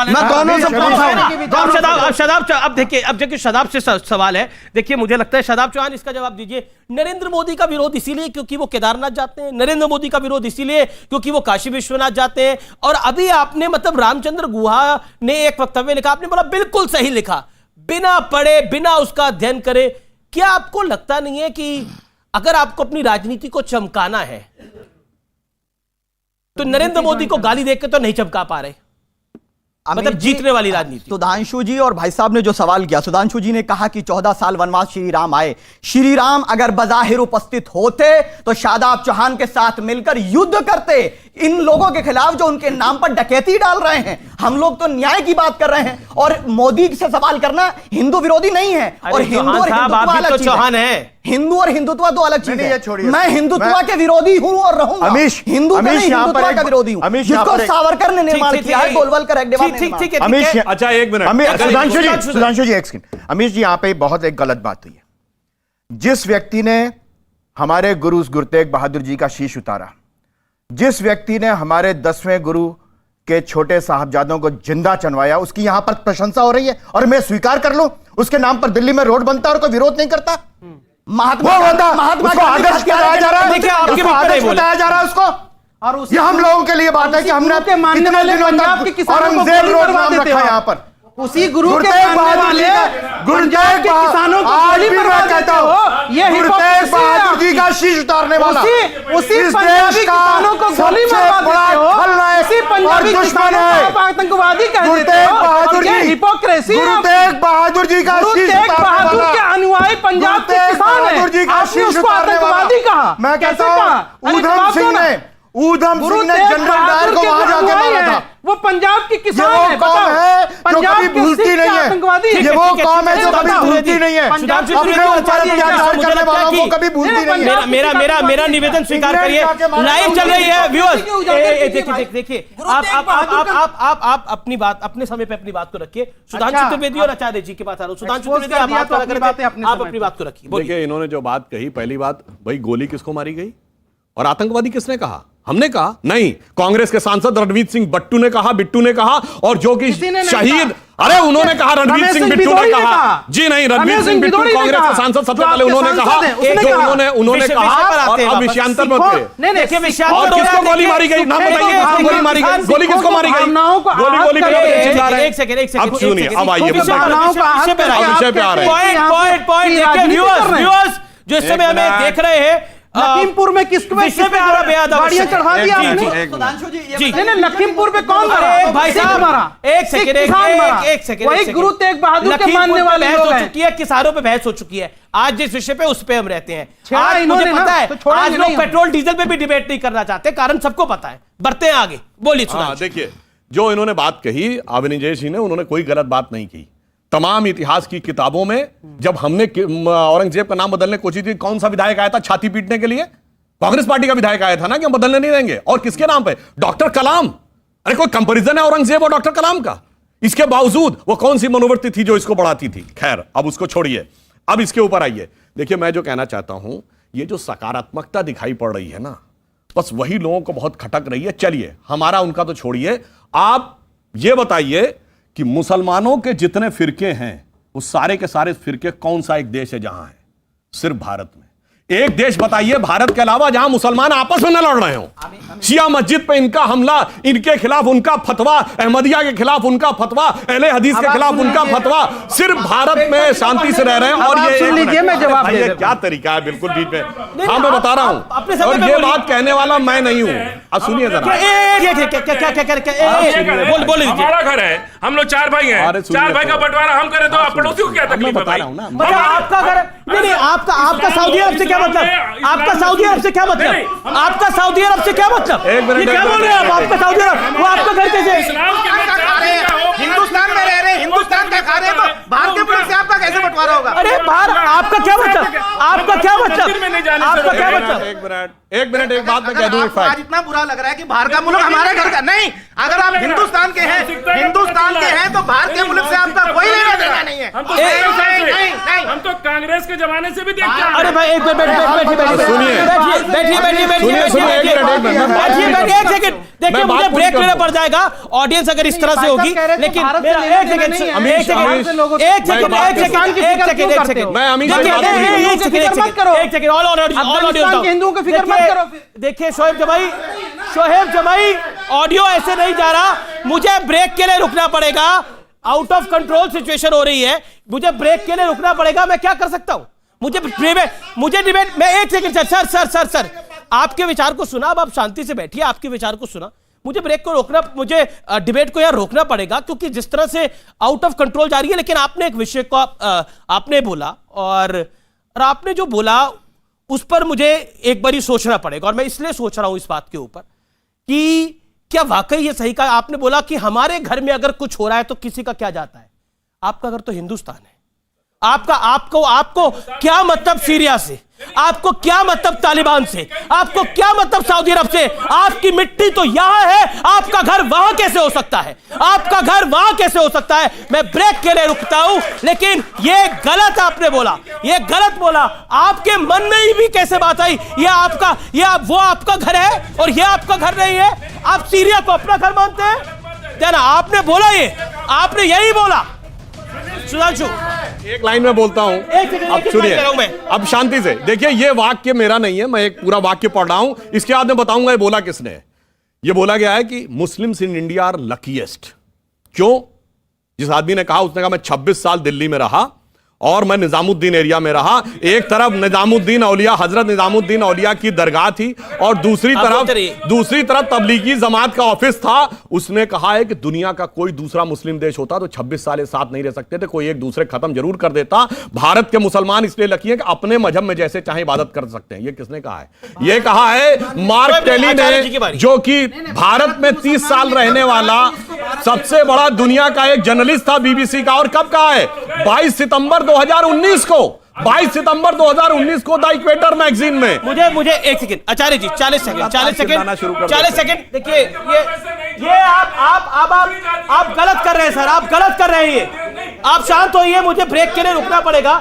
मैं दोनों से पूछा। अब देखिए शादाब से सवाल है। देखिए, मुझे लगता है शादाब चौहान इसका जवाब दीजिए। नरेंद्र मोदी का विरोध इसीलिए क्योंकि वो केदारनाथ जाते हैं, नरेंद्र मोदी का विरोध इसीलिए क्योंकि वो काशी विश्वनाथ जाते हैं। और अभी आपने मतलब रामचंद्र गुहा ने एक वक्तव्य लिखा, आपने बोला बिल्कुल सही लिखा, बिना पढ़े बिना उसका अध्ययन करे। क्या आपको लगता नहीं है कि अगर आपको अपनी राजनीति को चमकाना है तो नरेंद्र मोदी को गाली देकर तो नहीं चमका पा रहे, मतलब जीतने वाली राजनीति। सुधांशु जी और भाई साहब ने जो सवाल किया, सुधांशु जी ने कहा कि 14 साल वनवास श्री राम आए, श्री राम अगर बजाहिर उपस्थित होते तो शादाब चौहान के साथ मिलकर युद्ध करते इन लोगों के खिलाफ जो उनके नाम पर डकैती डाल रहे हैं। हम लोग तो न्याय की बात कर रहे हैं और मोदी से सवाल करना हिंदू विरोधी नहीं है। और हिंदू और हिंदुत्व अलग चीज है, हिंदू और हिंदुत्व दो अलग चीज है। मैं हिंदुत्व के विरोधी हूं और रहूंगा, हिंदू हिंदुत्व का विरोधी हूं, जिसको सावरकर ने निर्माण किया है, गोलवलकर ठीक है। अमीश, अच्छा एक मिनट, सुधांशु जी एक सेकंड। अमीश जी यहाँ पे बहुत एक गलत बात हुई है। जिस व्यक्ति ने हमारे गुरु गुरु तेग बहादुर जी का शीश उतारा, जिस व्यक्ति ने हमारे 10वें गुरु के छोटे साहबजादों को जिंदा चनवाया, उसकी यहां पर प्रशंसा हो रही है और मैं स्वीकार कर लूं उसके नाम पर दिल्ली में रोड बनता है और कोई विरोध नहीं करता। महात्मा उसको आदर्श बताया जा रहा है, आदर्श बताया जा रहा है उसको। और ये हम लोगों के लिए बात है कि हमने इतने दिनों तक औरंगजेब रोड नाम रखा यहाँ पर। उसी गुरु के मानने वाले गुरु तेग किसानों को आज भी मैं कहता हूं, ये गुरु तेग बहादुर जी का शीश उतारने वाला उसी पंजाबी किसानों को गोली मारवा देते हो, उसी पंजाबी किसानों को आतंकवादी कह देते हो। ये हिपोक्रेसी है। गुरु तेग बहादुर जी का गुरु तेग बहादुर के अनुयायी पंजाब के किसान हैं, आपने उसको आतंकवादी कहा। मैं कहता हूं ऊधम सिंह ने जनरल डायर को वहां जाके मारा था। वो पंजाब की किसान है, जो कभी भूलती नहीं है। ये वो कौम है जो कभी भूलती नहीं है, अपने ऊपर अत्याचार करने वालों को कभी भूलती नहीं है। मेरा निवेदन स्वीकार करिए, लाइव चल रही है व्यूअर्स। देखिए आप अपनी बात अपने समय पे अपनी बात को रखिए। सुधांशु त्रिवेदी और आचार्य जी के पास आ रहा हूं। सुधांशु त्रिवेदी आप अपनी बात को रखिए। देखिए इन्होंने जो बात कही, पहली बात, भाई गोली किसको मारी गई और आतंकवादी किसने कहा? हमने कहा नहीं, कांग्रेस के सांसद रणवीर सिंह बिट्टू ने कहा, और जो कि शहीद, अरे उन्होंने कहा, रणवीर सिंह बिट्टू ने कहा, जी नहीं, रणवीर सिंह बिट्टू कांग्रेस के सांसद सबसे पहले उन्होंने कहा, उन्होंने कहा। और अब विषयांतर मत करें। और किसको गोली मारी गई नाम बताइए, किसको गोली मारी गई? गोली किसको मारी गई? गोली एक सेकंड अब सुनिए, अब आइए विषय पे आ रहे हैं। पॉइंट जो इस समय हमें देख रहे हैं, लखीमपुर में किसके विषय पे गाड़ियां चढ़ा दिया आपने? सुधांशु जी नहीं, लखीमपुर में कौन मारा? भाई साहब एक सेकंड, वही गुरु तेग बहादुर के मानने वाले बहस हो चुकी है, किसानों पे बहस हो चुकी है। आज जिस विषय पे उस पे हम रहते हैं, आज इन्होंने मुझे पता है तो आज लोग पेट्रोल डीजल पे भी डिबेट नहीं करना चाहते, कारण सबको पता है। बढ़ते हैं आगे, बोलिए। देखिए जो इन्होंने बात कही अविनिजेश जी ने, उन्होंने कोई गलत बात नहीं की। तमाम इतिहास की किताबों में जब हमने औरंगजेब का नाम बदलने की कोशिश की, कौन सा विधायक आया था छाती पीटने के लिए? कांग्रेस पार्टी का विधायक आया था ना कि हम बदलने नहीं देंगे। और किसके नाम पे? डॉक्टर कलाम। अरे कोई कंपैरिजन है औरंगजेब और डॉक्टर कलाम का? इसके बावजूद वो कौन सी मनोवृत्ति थी जो इसको बढ़ाती थी? खैर अब उसको छोड़िए, अब इसके ऊपर आइए। देखिए मैं जो कहना चाहता हूं, ये जो सकारात्मकता दिखाई पड़ रही है ना, बस वही लोगों को बहुत खटक रही है। चलिए हमारा उनका तो छोड़िए, आप ये बताइए कि मुसलमानों के जितने फिरके हैं वो सारे के सारे फिरके कौन सा एक देश है जहां है? सिर्फ भारत में। एक देश बताइए भारत के अलावा जहां मुसलमान आपस में न लड़ रहे हो। शिया मस्जिद पे इनका हमला, इनके खिलाफ उनका फतवा, अहमदिया के खिलाफ उनका फतवा, अहले हदीस के खिलाफ उनका फतवा, सिर्फ भारत में शांति से रह रहे हैं। और ये सुन लीजिए, मैं जवाब दे ये क्या तरीका है? बिल्कुल बीच में। हाँ मैं बता रहा हूं, और ये बात कहने वाला मैं नहीं हूं। अब सुनिए जरा, बोल हमारा घर है, हम लोग 4 भाई हैं, 4 भाई का बंटवारा हम करें तो पड़ोसियों को क्या तकलीफ है? आपका घर नहीं, आपका सऊदी अरब से क्या मतलब? आपका सऊदी अरब से क्या मतलब? आपका सऊदी अरब से क्या मतलब? एक मिनट, क्या बोल रहे हैं आप? आपका सऊदी अरब, वो आपका घर कैसे? हिंदुस्तान में रह रहे, हिंदुस्तान का खा रहे, तो भारतीय पुलिस से आपका कैसे बंटवारा होगा? अरे बाहर आपका क्या मतलब? आपका क्या मतलब? आपका क्या मतलब? एक मिनट एक बात मैं कह दूं। आज इतना बुरा लग रहा है कि बाहर का मुल्क हमारे घर का नहीं। अगर आप हिंदुस्तान के हैं तो भारतीय मुल्क से आपका कोई लेना देना नहीं है। हम तो कांग्रेस के जमाने से भी देखते हैं। अरे भाई एक मिनट बैठिए। देखिए मुझे ब्रेक लेना पड़ जाएगा, ऑडियंस अगर इस तरह से होगी। लेकिन देखिए शोहेब जमाई ऑडियो ऐसे नहीं जा रहा, मुझे ब्रेक के लिए रुकना पड़ेगा। आउट ऑफ कंट्रोल सिचुएशन हो रही है, मुझे ब्रेक के लिए रुकना पड़ेगा। मैं क्या कर सकता हूं? मुझे डिबेट में एक सेकंड सर आपके विचार को सुना, अब आप शांति से बैठिए, आपके विचार को सुना। मुझे ब्रेक को रोकना, मुझे डिबेट को यार रोकना पड़ेगा, क्योंकि जिस तरह से आउट ऑफ कंट्रोल जा रही है। लेकिन आपने एक विषय को आपने बोला, और आपने जो बोला उस पर मुझे एक बार ही सोचना पड़ेगा, और मैं इसलिए सोच रहा हूं इस बात के ऊपर कि क्या वाकई ये सही कहा आपने। बोला कि हमारे घर में अगर कुछ हो रहा है तो किसी का क्या जाता है। आपका घर तो हिंदुस्तान है। आपको क्या मतलब सीरिया से, आपको क्या मतलब तालिबान से, आपको क्या मतलब सऊदी अरब से। आपकी मिट्टी तो यहां है, आपका घर वहां कैसे हो सकता है, आपका घर वहां कैसे हो सकता है। मैं ब्रेक के लिए रुकता हूं, लेकिन यह गलत आपने बोला, यह गलत बोला। आपके मन में ही भी कैसे बात आई, वो आपका घर है और यह आपका घर नहीं है। आप सीरिया को अपना घर मानते हैं क्या ना। आपने बोला, ये आपने यही बोला। सुधांशु, एक लाइन में बोलता हूं, अब सुनिए, अब शांति से देखिए। ये वाक्य मेरा नहीं है, मैं एक पूरा वाक्य पढ़ रहा हूं, इसके बाद मैं बताऊंगा ये बोला किसने है। ये बोला गया है कि Muslims in India are luckiest. क्यों? जिस आदमी ने कहा, उसने कहा मैं 26 साल दिल्ली में रहा और मैं निजामुद्दीन एरिया में रहा। एक तरफ निजामुद्दीन औलिया, हजरत निजामुद्दीन औलिया की दरगाह थी, और दूसरी तरफ तबलीगी जमात का ऑफिस था। उसने कहा है कि दुनिया का कोई दूसरा मुस्लिम देश होता तो 26 साल साथ नहीं रह सकते थे, कोई एक दूसरे खत्म जरूर कर देता। भारत के मुसलमान इसलिए लकी हैं कि अपने मजहब में जैसे चाहे इबादत कर सकते हैं। ये किसने कहा है? ये कहा है मार्क टेली ने, जो कि भारत में 30 साल रहने वाला सबसे बड़ा दुनिया का एक जर्नलिस्ट था बीबीसी का। और कब कहा है? 22 सितंबर 2019 को, 22 सितंबर 2019 को द इक्वेटर मैगजीन में। मुझे एक सेकंड आचार्य जी, 40 सेकंड देखिए। ये आप गलत कर रहे हैं सर, आप गलत कर रहे हैं। आप शांत होइए, मुझे ब्रेक के लिए रुकना पड़ेगा।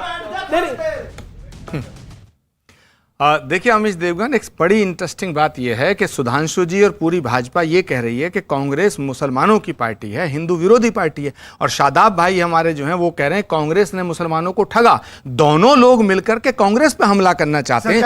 देखिए अमीश देवगन, एक बड़ी इंटरेस्टिंग बात यह है कि सुधांशु जी और पूरी भाजपा ये कह रही है कि कांग्रेस मुसलमानों की पार्टी है, हिंदू विरोधी पार्टी है, और शादाब भाई हमारे जो हैं वो कह रहे हैं कांग्रेस ने मुसलमानों को ठगा। दोनों लोग मिलकर के कांग्रेस पे हमला करना चाहते हैं।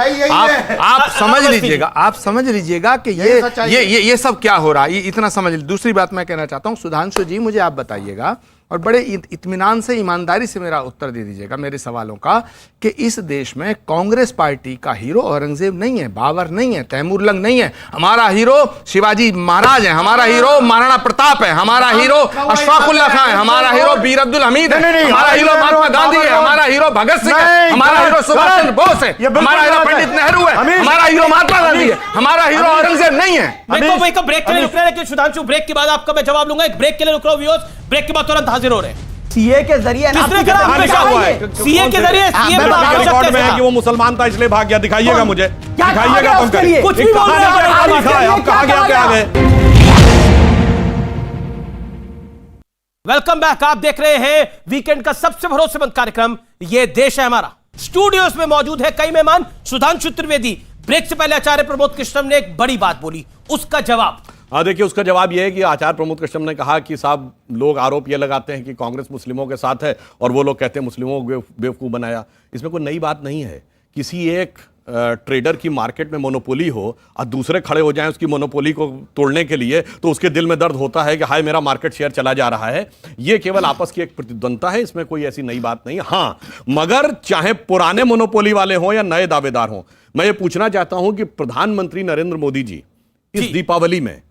आप समझ लीजिएगा कि ये सब क्या हो रहा है, ये इतना समझ लीजिए। दूसरी बात मैं कहना चाहता हूँ, सुधांशु जी मुझे आप बताइएगा, और बड़े इत्मीनान से, ईमानदारी से मेरा उत्तर दे दीजिएगा मेरे सवालों का, कि इस देश में कांग्रेस पार्टी का हीरो औरंगजेब नहीं है, बाबर नहीं है, तैमूर लंग नहीं है। हमारा हीरो शिवाजी महाराज है, हमारा हीरो महाराणा प्रताप है, हमारा हीरो अशफाकुल्लाह खान है, हमारा हीरो बीर अब्दुल हमीद है, हमारा हीरो महात्मा गांधी है, हमारा हीरो भगत सिंह है, हमारा हीरो सुभाष चंद्र बोस है, हमारा हीरो पंडित नेहरू है, हमारा हीरो महात्मा गांधी है, हमारा हीरो औरंगजेब नहीं है। ब्रेक के लिए रुकना है, लेकिन सुधांशु ब्रेक के बाद आपका मैं जवाब लूंगा। एक ब्रेक के लिए रुक रहा हूं व्यूअर्स, ब्रेक के बाद तुरंत हाजिर हो रहे हैं। सीए के जरिए सीए के जरिए रिकॉर्ड में है कि वो मुसलमान था इसलिए भाग गया। दिखाइएगा मुझे, दिखाइएगा। कुछ भी बोल रहे हैं, कहां गया? Welcome back. आप देख रहे हैं वीकेंड का सबसे भरोसेमंद कार्यक्रम ये देश है हमारा। स्टूडियोज में मौजूद है कई मेहमान। सुधांशु त्रिवेदी। ब्रेक से पहले आचार्य प्रमोद कृष्णम ने एक बड़ी बात बोली, उसका जवाब। देखिए, उसका जवाब यह है कि आचार्य प्रमोद कृष्णम ने कहा कि साहब लोग आरोप यह लगाते हैं कि कांग्रेस मुस्लिमों के साथ है, और वो लोग कहते हैं मुस्लिमों को बेवकूफ बनाया। इसमें कोई नई बात नहीं है। किसी एक ट्रेडर की मार्केट में मोनोपोली हो और दूसरे खड़े हो जाएं उसकी मोनोपोली को तोड़ने के लिए, तो उसके दिल में दर्द होता है कि हाय मेरा मार्केट शेयर चला जा रहा है। ये केवल आपस की एक प्रतिद्वंदता है, इसमें कोई ऐसी नई बात नहीं। हाँ, मगर चाहे पुराने मोनोपोली वाले हों या नए दावेदार हों, मैं ये पूछना चाहता हूं कि प्रधानमंत्री नरेंद्र मोदी जी इस दीपावली में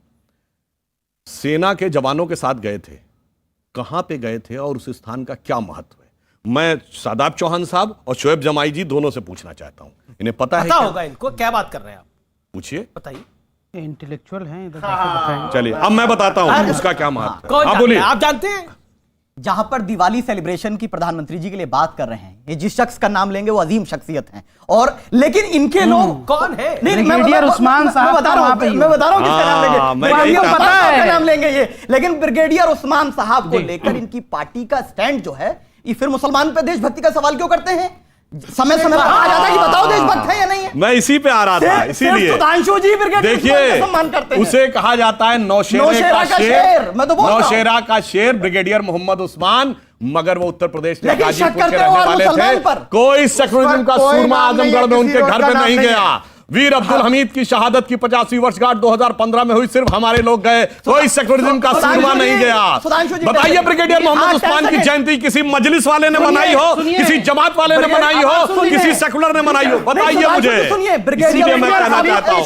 सेना के जवानों के साथ गए थे, कहां पे गए थे और उस स्थान का क्या महत्व है? मैं शादाब चौहान साहब और शोएब जमाई जी दोनों से पूछना चाहता हूं, इन्हें पता है? होगा इनको, क्या बात कर रहे हैं आप? पूछिए, बताइए। इंटेलेक्चुअल हैं। चलिए अब मैं बताता हूं उसका क्या महत्व है। आप बोलिए। आप जानते हैं जहां पर दिवाली सेलिब्रेशन की प्रधानमंत्री जी के लिए बात कर रहे हैं, ये जिस शख्स का नाम लेंगे वो अजीम शख्सियत हैं, और लेकिन इनके लोग कौन है? ब्रिगेडियर उस्मान साहब, मैं बता रहा हूं किसका नाम लेंगे, पता है नाम लेंगे ये। लेकिन ब्रिगेडियर उस्मान साहब को लेकर इनकी पार्टी का स्टैंड जो है, ये फिर मुसलमान पे देशभक्ति का सवाल क्यों करते हैं? समय समय पर कहा जाता है कि बताओ देशभक्त है या नहीं है। मैं इसी पे आ रहा था, इसीलिए सुधांशु जी देखिए, सम्मान करते हैं। उसे कहा जाता है नौशेरा का शेर। नौशेरा का शेर ब्रिगेडियर मोहम्मद उस्मान, मगर वो उत्तर प्रदेश के गाजीपुर के रहने वाले थे। कोई सेक्युलरिज्म का सूरमा आजमगढ़ में उनके घर पे नहीं गया। वीर अब्दुल हमीद की शहादत की 50वीं वर्षगांठ 2015 में हुई, सिर्फ हमारे लोग गए, कोई सेक्युलरिज्म का सूरमा नहीं गया। बताइए ब्रिगेडियर मोहम्मद उस्मान की जयंती किसी मजलिस वाले ने मनाई हो, किसी जमात वाले ने मनाई हो, किसी सेकुलर ने मनाई हो? बताइए मुझे। इसीलिए मैं कहना चाहता हूं,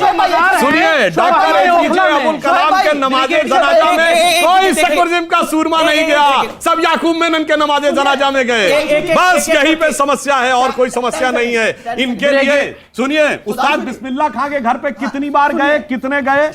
सुनिए, डॉक्टर एपीजे अब्दुल कलाम के नमाजे जनाजा में कोई सेकुलरिज्म का सूरमा नहीं गया, सब याकूब मेनन के नमाजे जनाजा में गए। बस यही पे समस्या है और कोई समस्या नहीं है इनके लिए। सुनिए, उस्ताद बिस्मिल्लाह खां के घर पे कितनी बार गए, कितने गए?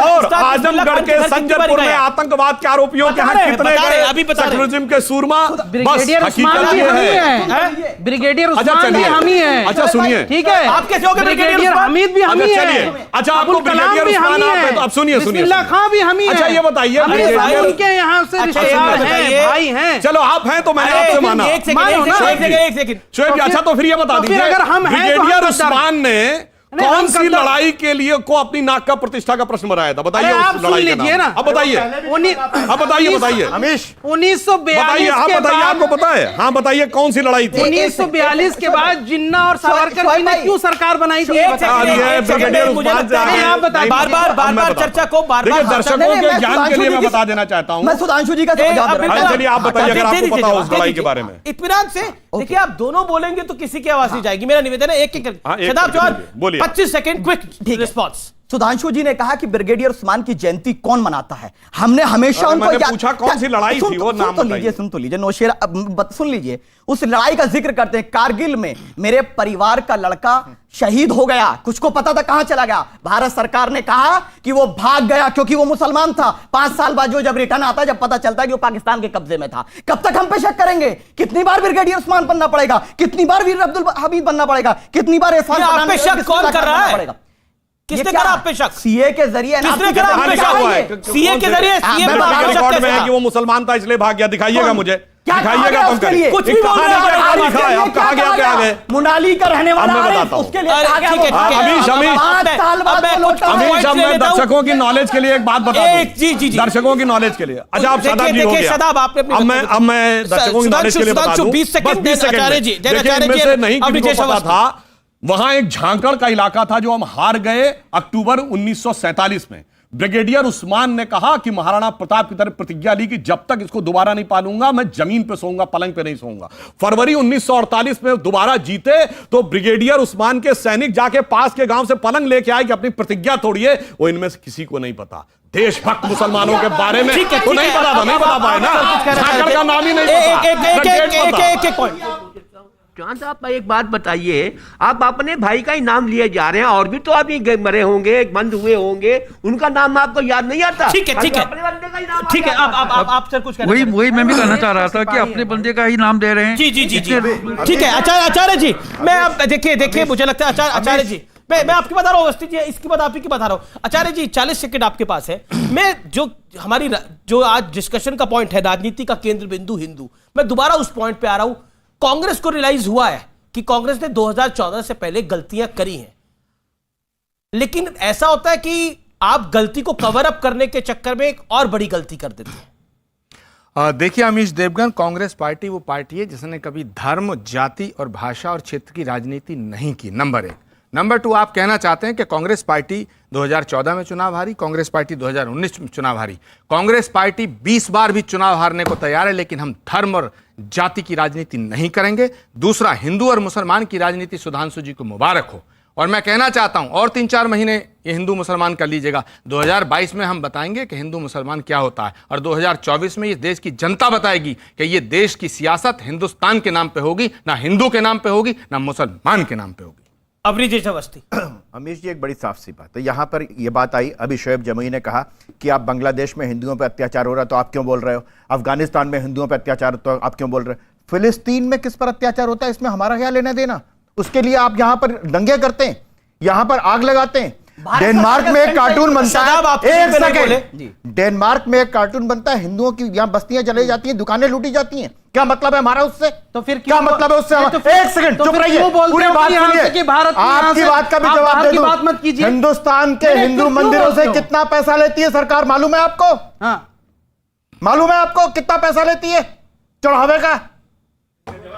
और आजमगढ़ के संजरपुर में आतंकवाद के आरोपियों के यहाँ कितने गए सेकुलरिज्म के सूरमा? बस हकीकत ये है। ब्रिगेडियर उस्मान भी हम ही हैं। अच्छा सुनिए, ठीक है, आप कैसे हो गए? ब्रिगेडियर हमीद भी हम ही हैं। अच्छा, आपको ब्रिगेडियर उस्मान अब सुनिए, बिस्मिल्लाह खां भी हम ही हैं। अच्छा ये बताइए, उनके यहाँ से रिश्तेदार हैं, भाई हैं। चलो आप हैं तो मैंने आपसे माना। एक सेकंड शोएब, अच्छा तो फिर ये बता दीजिए, अगर हम हैं तो ब्रिगेडियर उस्मान ने कौन सी लड़ाई के लिए को अपनी नाक का प्रतिष्ठा का प्रश्न बनाया था? बताइए उस लड़ाई का नाम। अब बताइए, अब बताइए अमीश, 1942 आप बताइए, आपको पता है? हाँ बताइए, कौन सी लड़ाई थी? 1942 के बाद जिन्ना और सावरकर जी ने क्यों सरकार बनाई थी? बार चर्चा को बार-बार दर्शकों के ज्ञान के लिए मैं बता देना चाहता हूँ। मैं सुधांशु जी का चलिए आप बताइए अगर आपको पता हो उस लड़ाई के बारे में। इत्मीनान से देखिए, आप दोनों बोलेंगे तो किसी की आवाज नहीं जाएगी। मेरा निवेदन है एक शदाब चौहान, बोलिए 25 सेकंड क्विक रिस्पांस। सुधांशु जी ने कहा कि ब्रिगेडियर उस्मान की जयंती कौन मनाता है। हमने हमेशा उनको पूछा कौन सी लड़ाई थी, वो नाम बताइए। सुन तो लीजिए नौशेरा, सुन लीजिए, उस लड़ाई का जिक्र करते हैं। कारगिल में मेरे परिवार का लड़का शहीद हो गया, कुछ को पता था कहां चला गया। भारत सरकार ने कहा कि वो भाग गया क्योंकि वो मुसलमान था। 5 साल बाद जो जब रिटर्न आता है, जब पता चलता है कि वो पाकिस्तान के कब्जे में था। कब तक हम पे शक करेंगे? कितनी बार ब्रिगेडियर उस्मान बनना पड़ेगा? कितनी बार वीर अब्दुल हमीद बनना पड़ेगा? कितनी बार इरफान शक कौन कर रहा है? किसने करा आप पे शक? सीए के जरिए। किसने करा आप पे शक? सीए के जरिए। सीए पे रिकॉर्ड में है कि वो मुसलमान था इसलिए भाग गया। दिखाइएगा मुझे, दिखाइएगा तुम करिए। कुछ भी बोल रहे हैं। अब कहा गया क्या आगे? मुनाली का रहने वाला मैं बताता हूं उसके लिए कहा गया। अमीश, मैं दर्शकों की नॉलेज के लिए एक बात बता दूं। जी, दर्शकों की नॉलेज के लिए। अच्छा आप शदाब जी हो गया। अब मैं दर्शकों की नॉलेज के लिए बता दूं। 20 सेकंड आचार्य जी नहीं किसी को पता था। वहां एक झांकड़ का इलाका था जो हम हार गए अक्टूबर 1947 में। ब्रिगेडियर उस्मान ने कहा कि महाराणा प्रताप की तरह प्रतिज्ञा ली कि जब तक इसको दोबारा नहीं पालूंगा मैं जमीन पे सोऊंगा, पलंग पे नहीं सोऊंगा। फरवरी 1948 में दोबारा जीते तो ब्रिगेडियर उस्मान के सैनिक जाके पास के गांव से पलंग लेके आए कि अपनी प्रतिज्ञा तोड़िए। वो इनमें से किसी को नहीं पता। देशभक्त मुसलमानों के बारे में तो नहीं पता था, नहीं पता पाए ना, झांकड़ का नाम ही नहीं पता। चांद साहब एक बात बताइए, आप अपने भाई का ही नाम लिए जा रहे हैं, और भी तो आदमी मरे होंगे, बंद हुए होंगे, उनका नाम आपको याद नहीं आता? ठीक है, ठीक है, ठीक है। आप सर कुछ वही मैं भी कहना चाह रहा था कि अपने बंदे का ही नाम दे रहे हैं। जी जी जी ठीक है। आचार्य जी, मैं आप देखिए मुझे लगता है आचार्य जी, मैं आपकी बता रहा हूँ, इसकी बात आप ही की बता रहा हूँ। आचार्य जी 40 सेकंड आपके पास है। मैं जो आज डिस्कशन का पॉइंट है, राजनीति का केंद्र बिंदु हिंदू, मैं दोबारा उस पॉइंट पे आ रहा हूं। कांग्रेस को रियलाइज हुआ है कि कांग्रेस ने 2014 से पहले गलतियां करी हैं, लेकिन ऐसा होता है कि आप गलती को कवर अप करने के चक्कर में एक और बड़ी गलती कर देते हैं। देखिए अमीश देवगन, कांग्रेस पार्टी वो पार्टी है जिसने कभी धर्म, जाति और भाषा और क्षेत्र की राजनीति नहीं की, नंबर 1। नंबर 2, आप कहना चाहते हैं कि कांग्रेस पार्टी 2014 में चुनाव हारी, कांग्रेस पार्टी 2019 में चुनाव हारी। कांग्रेस पार्टी 20 बार भी चुनाव हारने को तैयार है, लेकिन हम धर्म और जाति की राजनीति नहीं करेंगे। दूसरा, हिंदू और मुसलमान की राजनीति सुधांशु जी को मुबारक हो। और मैं कहना चाहता हूं और 3-4 महीने ये हिंदू मुसलमान कर लीजिएगा। 2022 में हम बताएंगे कि हिंदू मुसलमान क्या होता है, और 2024 में ये देश की जनता बताएगी कि ये देश की सियासत हिंदुस्तान के नाम पे होगी, ना हिंदू के नाम पे होगी, ना मुसलमान के नाम पे होगी। अब्रिजेश अवस्थी। अमीश जी, एक बड़ी साफ सी बात है। यहाँ पर यह बात आई, अभी शोएब जमुई ने कहा कि आप बांग्लादेश में हिंदुओं पर अत्याचार हो रहा है तो आप क्यों बोल रहे हो, अफगानिस्तान में हिंदुओं पर अत्याचार तो आप क्यों बोल रहे हो, फिलिस्तीन में किस पर अत्याचार होता है इसमें हमारा क्या लेना देना? उसके लिए आप यहाँ पर दंगे करते हैं, यहाँ पर आग लगाते हैं। डेनमार्क में एक कार्टून बनता है, एक सेकंड, डेनमार्क में एक कार्टून बनता है, हिंदुओं की यहाँ बस्तियां जलाई जाती हैं, दुकानें लूटी जाती हैं। क्या मतलब है हमारा उससे? तो फिर क्या मतलब है उससे? एक सेकंड चुप रहिए, पूरी बात सुनिए, आपकी बात का भी जवाब दे दूं। हिंदुस्तान के हिंदू मंदिरों से कितना पैसा लेती है सरकार मालूम है आपको? मालूम है आपको कितना पैसा लेती है चढ़ावे का?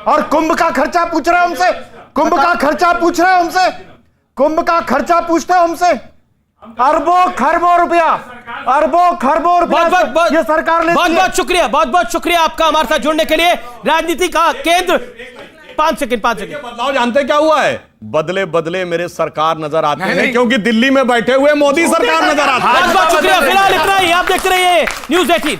और कुंभ का खर्चा पूछ रहे हैं हमसे, कुंभ का खर्चा पूछ रहे हो हमसे? कुंभ का खर्चा पूछते हो हमसे? अरबों खरबों रुपया, अरबों खरबों रुपया ये सरकार ने। बहुत बहुत शुक्रिया आपका हमारे साथ जुड़ने के लिए। राजनीति का केंद्र 5 सेकंड बदलाव जानते क्या हुआ है? बदले बदले मेरे सरकार नजर आते हैं, क्योंकि दिल्ली में बैठे हुए मोदी सरकार नजर आती है। बहुत शुक्रिया। फिलहाल इतना ही, आप देखते रहिए न्यूज़ 18।